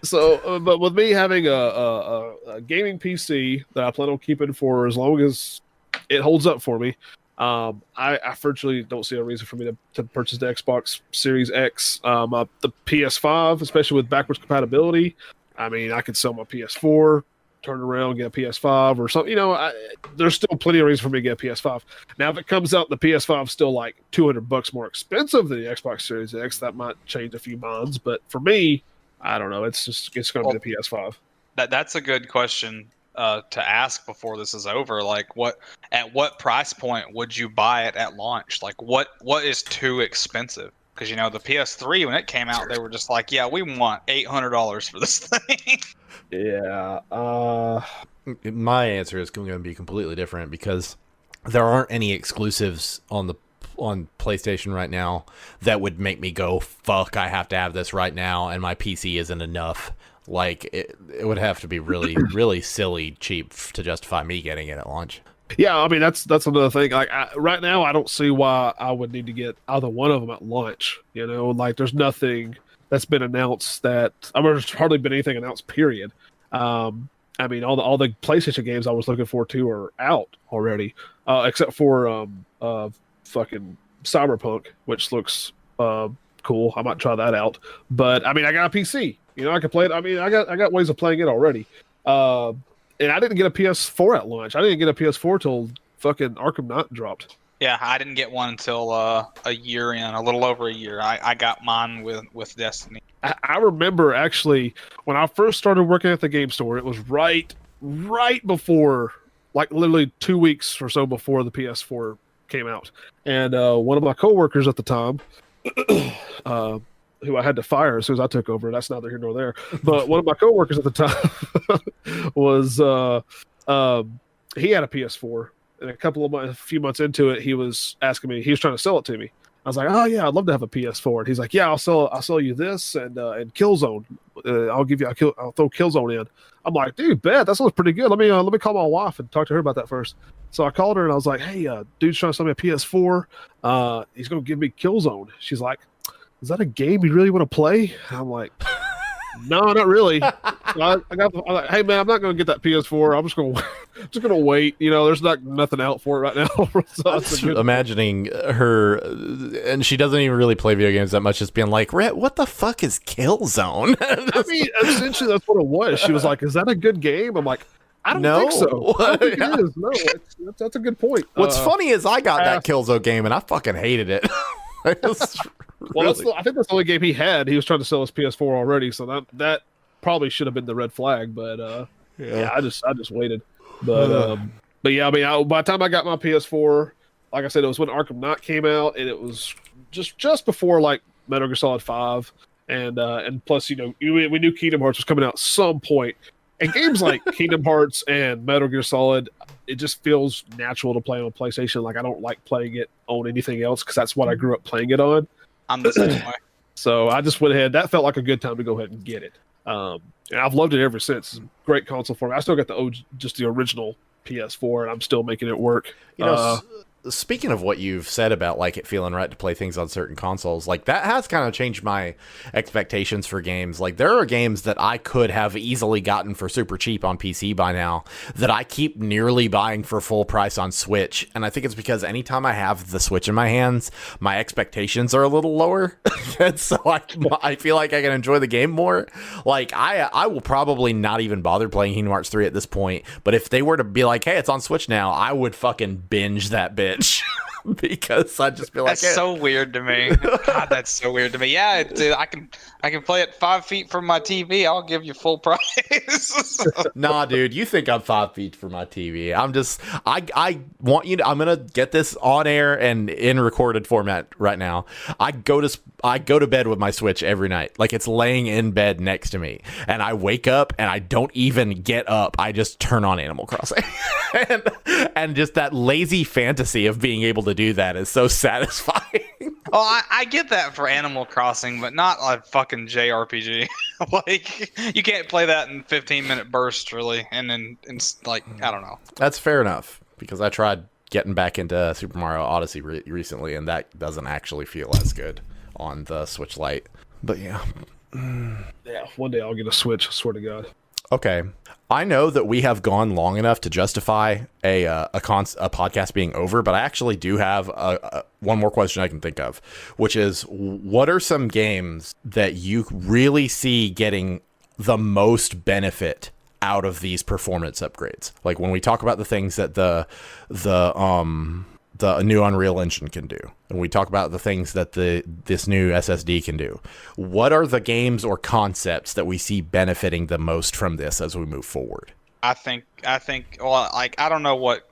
So, but with me having a gaming PC that I plan on keeping for as long as it holds up for me, I virtually don't see a reason for me to purchase the Xbox Series X. The PS5, especially with backwards compatibility. I mean, I could sell my PS4, turn around and get a PS5 or something. There's still plenty of reasons for me to get a PS5. Now, if it comes out, the PS5 is still like $200 more expensive than the Xbox Series X. That might change a few minds, but for me, I don't know. It's going to be the PS5. That's a good question to ask before this is over. Like, at what price point would you buy it at launch? Like, what is too expensive? Because the PS3 when it came out, they were just like, yeah, we want $800 for this thing. Yeah. My answer is going to be completely different because there aren't any exclusives on PlayStation right now that would make me go, fuck, I have to have this right now, and my PC isn't enough. Like, it would have to be really, really silly cheap to justify me getting it at launch. Yeah, I mean, that's another thing. Like, right now, I don't see why I would need to get either one of them at launch. Like, there's nothing that's been announced there's hardly been anything announced, period. I mean, all the PlayStation games I was looking for too are out already, except for fucking Cyberpunk, which looks cool. I might try that out. But I mean, I got a PC. I can play it. I mean, I got ways of playing it already. And I didn't get a PS4 at launch. I didn't get a PS4 till fucking Arkham Knight dropped. Yeah, I didn't get one until a year in, a little over a year. I got mine with Destiny. I remember actually when I first started working at the game store, it was right before, like literally 2 weeks or so before the PS4 came out. And one of my coworkers at the time, who I had to fire as soon as I took over. That's neither here nor there. But one of my coworkers at the time was he had a PS4, and a few months into it, he was asking me. He was trying to sell it to me. I was like, "Oh yeah, I'd love to have a PS4." And he's like, "Yeah, I'll sell you this and Killzone. I'll throw Killzone in." I'm like, "Dude, bet that sounds pretty good. Let me call my wife and talk to her about that first." So I called her and I was like, "Hey, dude's trying to sell me a PS4. He's gonna give me Killzone." She's like, "Is that a game you really want to play?" I'm like, "No, not really." So I'm like, "Hey man, I'm not going to get that PS4. I'm just going to wait. There's nothing out for it right now." So I'm just imagining her, and she doesn't even really play video games that much, just being like, "Rhett, what the fuck is Killzone?" I mean, essentially that's what it was. She was like, "Is that a good game?" I'm like, "I don't think so. I don't think it is." No, that's a good point. What's funny is I got that Killzone game and I fucking hated it. Well, I think that's the only game he had. He was trying to sell his PS4 already, so that probably should have been the red flag. But yeah, I just waited. But yeah, I mean, by the time I got my PS4, like I said, it was when Arkham Knight came out, and it was just before like Metal Gear Solid 5, and plus we knew Kingdom Hearts was coming out at some point, and games like Kingdom Hearts and Metal Gear Solid, it just feels natural to play on PlayStation. Like I don't like playing it on anything else because that's what I grew up playing it on. I'm the same way. So I just went ahead. That felt like a good time to go ahead and get it. And I've loved it ever since. It's a great console for me. I still got just the original PS4, and I'm still making it work. Speaking of what you've said about like it feeling right to play things on certain consoles, like that has kind of changed my expectations for games. Like there are games that I could have easily gotten for super cheap on PC by now that I keep nearly buying for full price on Switch. And I think it's because anytime I have the Switch in my hands, my expectations are a little lower. And so I feel like I can enjoy the game more. Like I will probably not even bother playing Kingdom Hearts 3 at this point. But if they were to be like, hey, it's on Switch now, I would fucking binge that bitch. Because I'd just be like, that's so weird to me. God, that's so weird to me. Yeah, dude, I can play it 5 feet from my TV. I'll give you full price. Nah, dude, you think I'm 5 feet from my TV. I want you to, I'm gonna get this on air and in recorded format right now. I go to bed with my Switch every night. Like it's laying in bed next to me, and I wake up and I don't even get up. I just turn on Animal Crossing. and just that lazy fantasy of being able to do that is so satisfying. Oh, I get that for Animal Crossing, but not like fucking JRPG. Like you can't play that in 15-minute bursts, really. And then like I don't know. That's fair enough because I tried getting back into Super Mario Odyssey recently, and that doesn't actually feel as good on the Switch Lite. But yeah. Yeah, one day I'll get a Switch. I swear to God. Okay. I know that we have gone long enough to justify a podcast being over, but I actually do have one more question I can think of, which is, what are some games that you really see getting the most benefit out of these performance upgrades? Like when we talk about the things that the new Unreal Engine can do, and we talk about the things that this new SSD can do, what are the games or concepts that we see benefiting the most from this as we move forward? I think well, like, I don't know what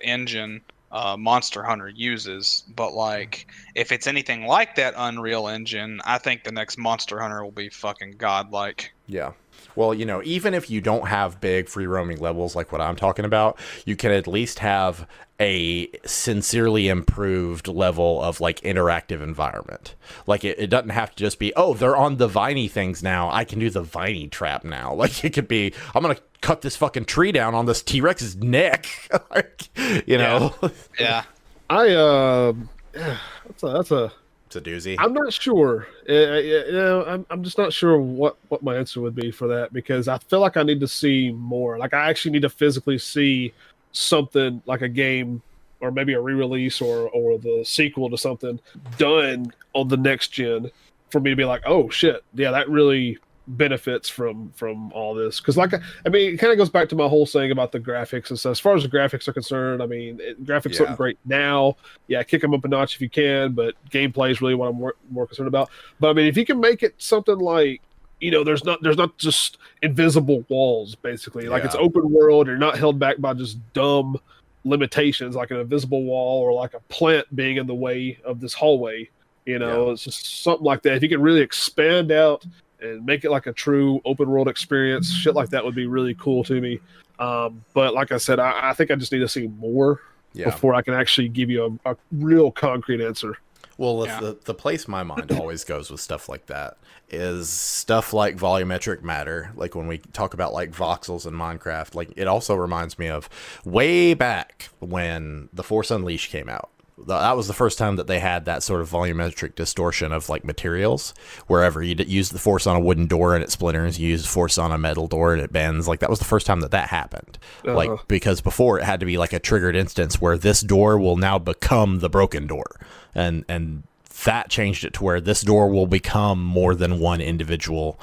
engine Monster Hunter uses, but like, if it's anything like that Unreal Engine, I think the next Monster Hunter will be fucking godlike. Yeah. Well, you know, even if you don't have big free roaming levels like what I'm talking about, you can at least have a sincerely improved level of like interactive environment. Like it doesn't have to just be, oh, they're on the viney things now, I can do the viney trap now. Like it could be, I'm gonna cut this fucking tree down on this T-Rex's neck. Like, you know. Yeah. That's a doozy. I'm not sure. I'm just not sure what my answer would be for that, because I feel like I need to see more. Like I actually need to physically see something like a game or maybe a re-release or the sequel to something done on the next gen for me to be like, oh shit, yeah, that really benefits from all this. Because like, I mean, it kind of goes back to my whole saying about the graphics and stuff. As far as the graphics are concerned, I mean, graphics look great now. Yeah, kick them up a notch if you can, but gameplay is really what I'm more concerned about. But I mean, if you can make it something like, you know, there's not just invisible walls, basically. Like it's open world, you're not held back by just dumb limitations like an invisible wall or like a plant being in the way of this hallway. You know, it's just something like that. If you can really expand out and make it like a true open world experience, shit like that would be really cool to me. But like I said, I think I just need to see more before I can actually give you a real concrete answer. Well, the place my mind always goes with stuff like that is stuff like volumetric matter. Like when we talk about like voxels in Minecraft, like it also reminds me of way back when The Force Unleashed came out. That was the first time that they had that sort of volumetric distortion of like materials. Wherever you use the force on a wooden door and it splinters, you use force on a metal door and it bends. Like that was the first time that happened. Like because before it had to be like a triggered instance where this door will now become the broken door, and that changed it to where this door will become more than one individual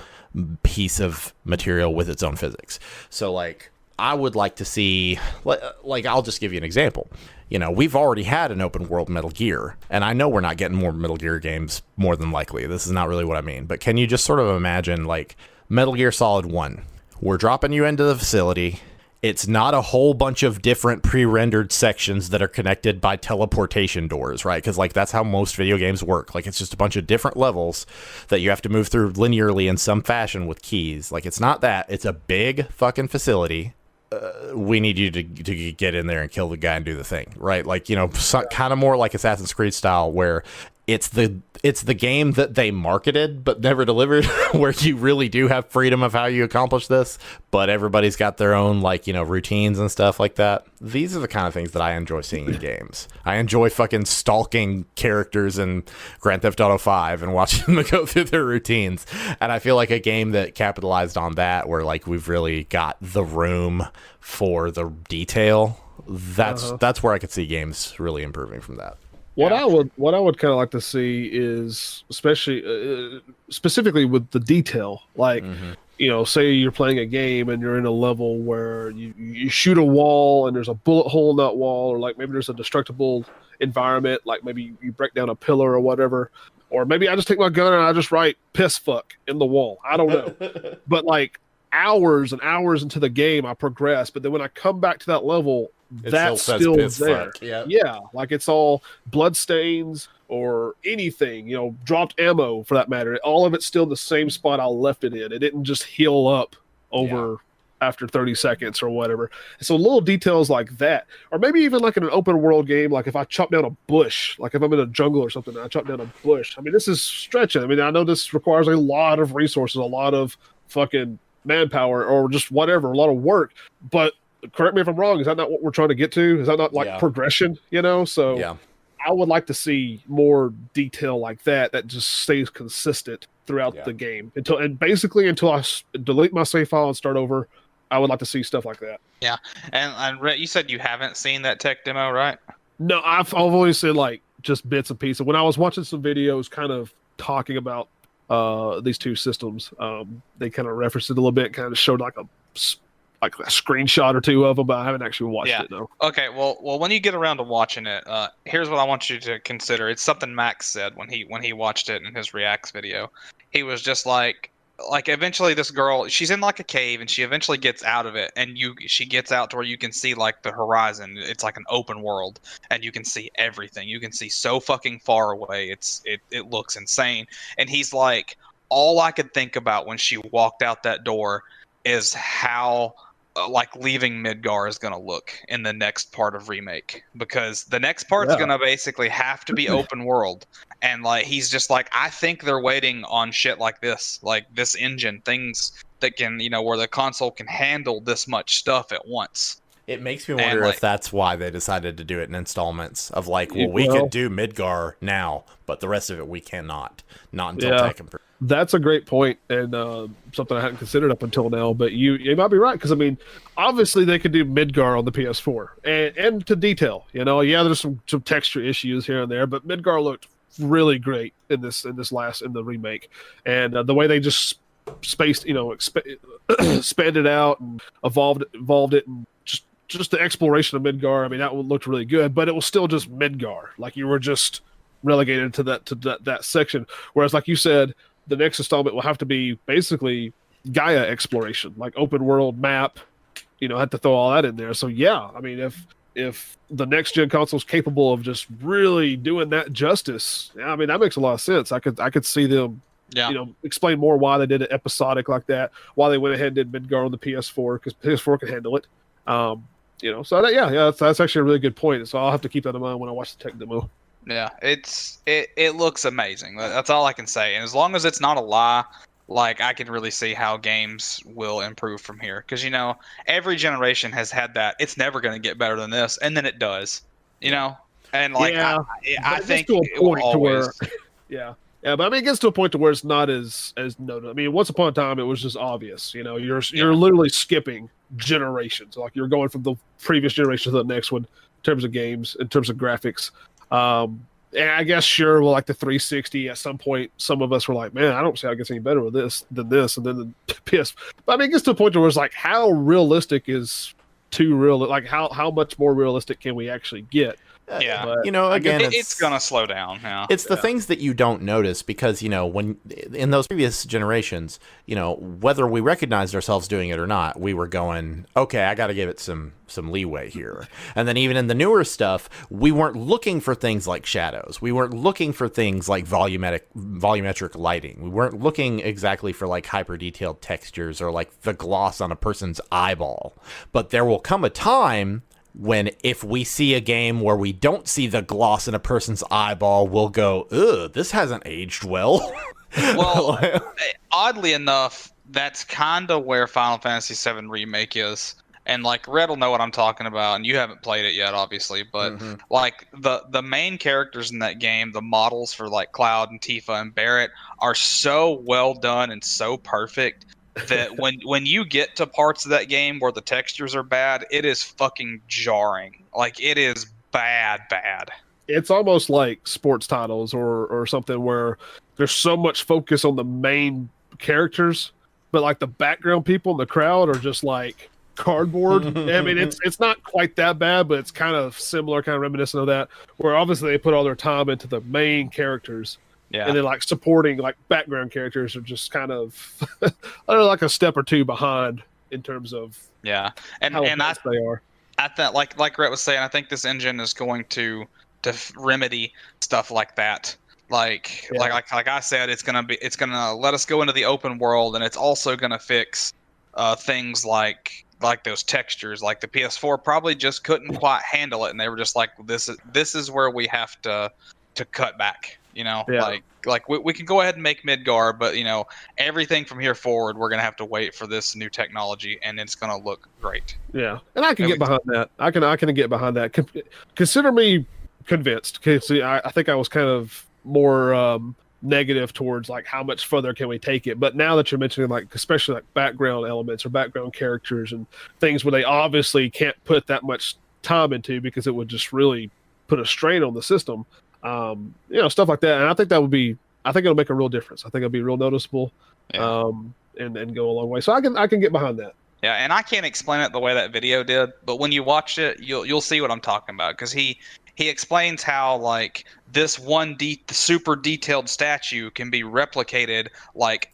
piece of material with its own physics. So like I would like to see, like I'll just give you an example. You know, we've already had an open world Metal Gear, and I know we're not getting more Metal Gear games more than likely. This is not really what I mean. But can you just sort of imagine, like, Metal Gear Solid 1? We're dropping you into the facility. It's not a whole bunch of different pre-rendered sections that are connected by teleportation doors, right? Because, like, that's how most video games work. Like, it's just a bunch of different levels that you have to move through linearly in some fashion with keys. Like, it's not that. It's a big fucking facility. We need you to get in there and kill the guy and do the thing, right? Like, you know, kind of more like Assassin's Creed style, where it's the game that they marketed but never delivered, where you really do have freedom of how you accomplish this, but everybody's got their own, like, you know, routines and stuff like that. These are the kind of things that I enjoy seeing in games. I enjoy fucking stalking characters in Grand Theft Auto 5 and watching them go through their routines. And I feel like a game that capitalized on that, where like we've really got the room for the detail, that's where I could see games really improving from that. What I would kind of like to see is, especially specifically with the detail, like, you know, say you're playing a game and you're in a level where you shoot a wall and there's a bullet hole in that wall, or like maybe there's a destructible environment, like maybe you break down a pillar or whatever, or maybe I just take my gun and I just write piss fuck in the wall. I don't know. But like hours and hours into the game I progress, but then when I come back to that level, that's still there. Yeah, like it's all blood stains or anything, you know, dropped ammo for that matter. All of it's still the same spot I left it in. It didn't just heal up over after 30 seconds or whatever. So little details like that, or maybe even like in an open world game, like if I chop down a bush, like if I'm in a jungle or something and I chop down a bush. I mean, this is stretching. I mean, I know this requires a lot of resources, a lot of fucking manpower or just whatever, a lot of work, but correct me if I'm wrong, is that not what we're trying to get to? Is that not like progression, you know? So I would like to see more detail like that just stays consistent throughout the game until I delete my save file and start over. I would like to see stuff like that. Yeah, and Rhett, you said you haven't seen that tech demo, right? No, I've always said like just bits and pieces. When I was watching some videos, kind of talking about these two systems, they kind of referenced it a little bit, kind of showed like a screenshot or two of them, but I haven't actually watched it though. Okay, well, when you get around to watching it, here's what I want you to consider. It's something Max said when he watched it in his reacts video. He was just like eventually this girl, she's in like a cave and she eventually gets out of it, and she gets out to where you can see like the horizon. It's like an open world and you can see everything. You can see so fucking far away. It looks insane. And he's like, all I could think about when she walked out that door is how like leaving Midgar is going to look in the next part of Remake, because the next part's going to basically have to be open world. And like, he's just like, I think they're waiting on shit like this engine, things that can, where the console can handle this much stuff at once. It makes me wonder if that's why they decided to do it in installments of like, well, we could do Midgar now, but the rest of it we cannot. Not until Tekken. That's a great point, and something I hadn't considered up until now. But you might be right, because I mean, obviously they could do Midgar on the PS4, and to detail, there's some texture issues here and there, but Midgar looked really great in the remake, and the way they just spaced, expanded out and evolved it, and just the exploration of Midgar. I mean, that looked really good, but it was still just Midgar. Like, you were just relegated to that section. Whereas, like you said, the next installment will have to be basically Gaia exploration, like open world map. Had to throw all that in there. So yeah, I mean, if the next gen console is capable of just really doing that justice, I mean, that makes a lot of sense. I could see them, explain more why they did it episodic like that, why they went ahead and did Midgar on the PS4, because PS4 can handle it. So that's actually a really good point. So I'll have to keep that in mind when I watch the tech demo. Yeah, it looks amazing. That's all I can say. And as long as it's not a lie, like, I can really see how games will improve from here. Because, every generation has had that. It's never going to get better than this, and then it does. And like, I think to a point to where, but I mean, it gets to a point to where it's not as noted. I mean, once upon a time, it was just obvious. You're literally skipping generations. Like, you're going from the previous generation to the next one in terms of games, in terms of graphics. And I guess like the 360 at some point, some of us were like, man, I don't see how it gets any better with this than this, and then the PS. But I mean, it gets to a point where it's like, how realistic is too real? Like, how much more realistic can we actually get? Yeah, but, again, it's gonna slow down. Yeah, it's the things that you don't notice, because when in those previous generations, whether we recognized ourselves doing it or not, we were going, okay, I got to give it some leeway here. And then even in the newer stuff, we weren't looking for things like shadows. We weren't looking for things like volumetric lighting. We weren't looking exactly for like hyper detailed textures or like the gloss on a person's eyeball. But there will come a time when, if we see a game where we don't see the gloss in a person's eyeball, we'll go, ugh, this hasn't aged well. Well, oddly enough, that's kind of where Final Fantasy VII Remake is. And like, Red will know what I'm talking about, and you haven't played it yet, obviously. But like, the main characters in that game, the models for like Cloud and Tifa and Barrett, are so well done and so perfect that when you get to parts of that game where the textures are bad, it is fucking jarring. Like, it is bad. It's almost like sports titles or something where there's so much focus on the main characters, but like the background people in the crowd are just like cardboard. I mean, it's not quite that bad, but it's kind of similar, kind of reminiscent of that, where obviously they put all their time into the main characters. Yeah. And then like supporting like background characters are just kind of like a step or two behind in terms of and how fast they are. I think like Rhett was saying, I think this engine is going to remedy stuff like that. Like I said, it's gonna let us go into the open world, and it's also gonna fix things like those textures. Like, the PS4 probably just couldn't quite handle it, and they were just like, this is where we have to cut back. Like we can go ahead and make Midgar, but everything from here forward, we're gonna have to wait for this new technology, and it's gonna look great. Yeah, and I can get behind that. I can get behind that. Consider me convinced. Okay, see, I think I was kind of more negative towards like how much further can we take it. But now that you're mentioning like especially like background elements or background characters and things where they obviously can't put that much time into because it would just really put a strain on the system, stuff like that. And I think it'll make a real difference. I think it'll be real noticeable, and go a long way. So I can get behind that. Yeah, and I can't explain it the way that video did, but when you watch it, you'll see what I'm talking about, because he explains how like this one super detailed statue can be replicated like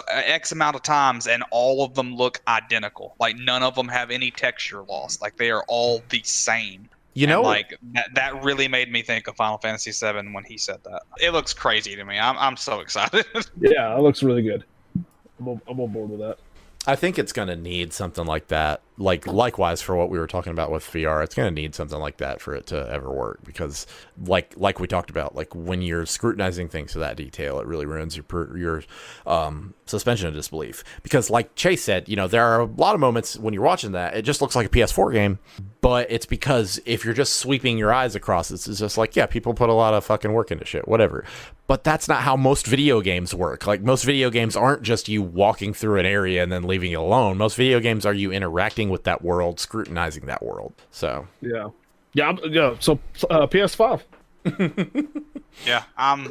X amount of times, and all of them look identical. Like none of them have any texture loss. Like they are all the same. Like that really made me think of Final Fantasy VII when he said that. It looks crazy to me. I'm so excited. Yeah, it looks really good. I'm on board with that. I think it's going to need something like that. Like likewise for what we were talking about with VR, it's going to need something like that for it to ever work, because like we talked about, like when you're scrutinizing things to that detail, it really ruins your suspension of disbelief. Because like Chase said, there are a lot of moments when you're watching that, it just looks like a PS4 game, but it's because if you're just sweeping your eyes across, it's just like, yeah, people put a lot of fucking work into shit, whatever. But that's not how most video games work. Like most video games aren't just you walking through an area and then leaving it alone. Most video games are you interacting with that world, scrutinizing that world. So yeah. So PS5. Yeah, I'm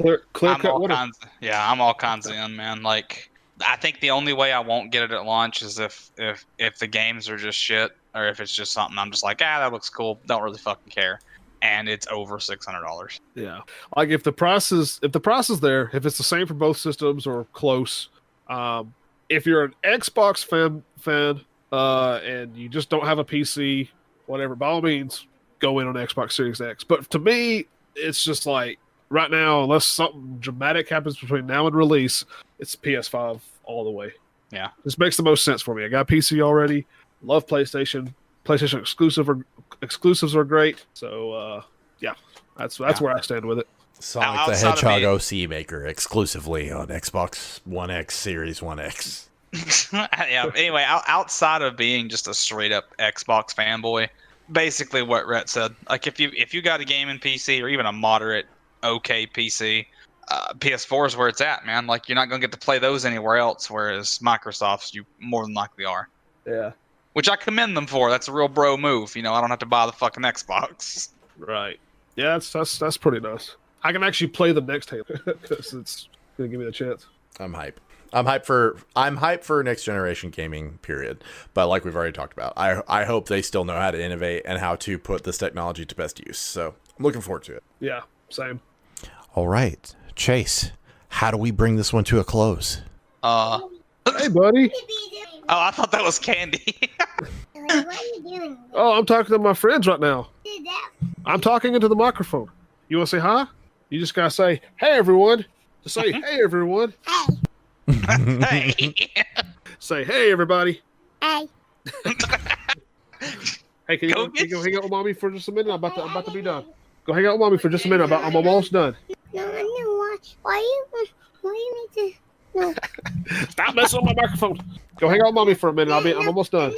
all kinds of in, man. Like I think the only way I won't get it at launch is if the games are just shit, or if it's just something I'm just like, that looks cool, don't really fucking care, and it's over $600. Yeah, like if the price is there, if it's the same for both systems or close, if you're an Xbox fan, and you just don't have a PC, whatever, by all means, go in on Xbox Series X. But to me, it's just like right now, unless something dramatic happens between now and release, it's PS5 all the way. Yeah, this makes the most sense for me. I got PC already. Love PlayStation. PlayStation exclusives are great. So that's where I stand with it. Sonic the Hedgehog OC maker exclusively on Xbox One X, Series 1X. Yeah. Anyway, outside of being just a straight up Xbox fanboy, basically what Rhett said. Like if you got a gaming PC or even a moderate okay PC, PS4 is where it's at, man. Like you're not gonna get to play those anywhere else, whereas Microsoft's you more than likely are. Yeah. Which I commend them for. That's a real bro move. I don't have to buy the fucking Xbox. Right. Yeah, that's pretty nice. I can actually play them next Halo because it's gonna give me the chance. I'm hype. I'm hyped for next generation gaming, period. But like we've already talked about, I hope they still know how to innovate and how to put this technology to best use. So I'm looking forward to it. Yeah, same. All right, Chase, how do we bring this one to a close? Hey, buddy. Oh, I thought that was Candy. What are you doing? Oh, I'm talking to my friends right now. I'm talking into the microphone. You want to say hi? You just gotta say, "Hey, everyone." Just say, "Hey, everyone." Hey. Hey. Say, "Hey, everybody." Hey. Hey, can you go hang out with mommy for just a minute? I'm about to be done. Go hang out with mommy for just a minute. I'm almost done. No, I'm gonna watch. Why you need to? No. Stop messing with my microphone. Go hang out with mommy for a minute. I'm almost done.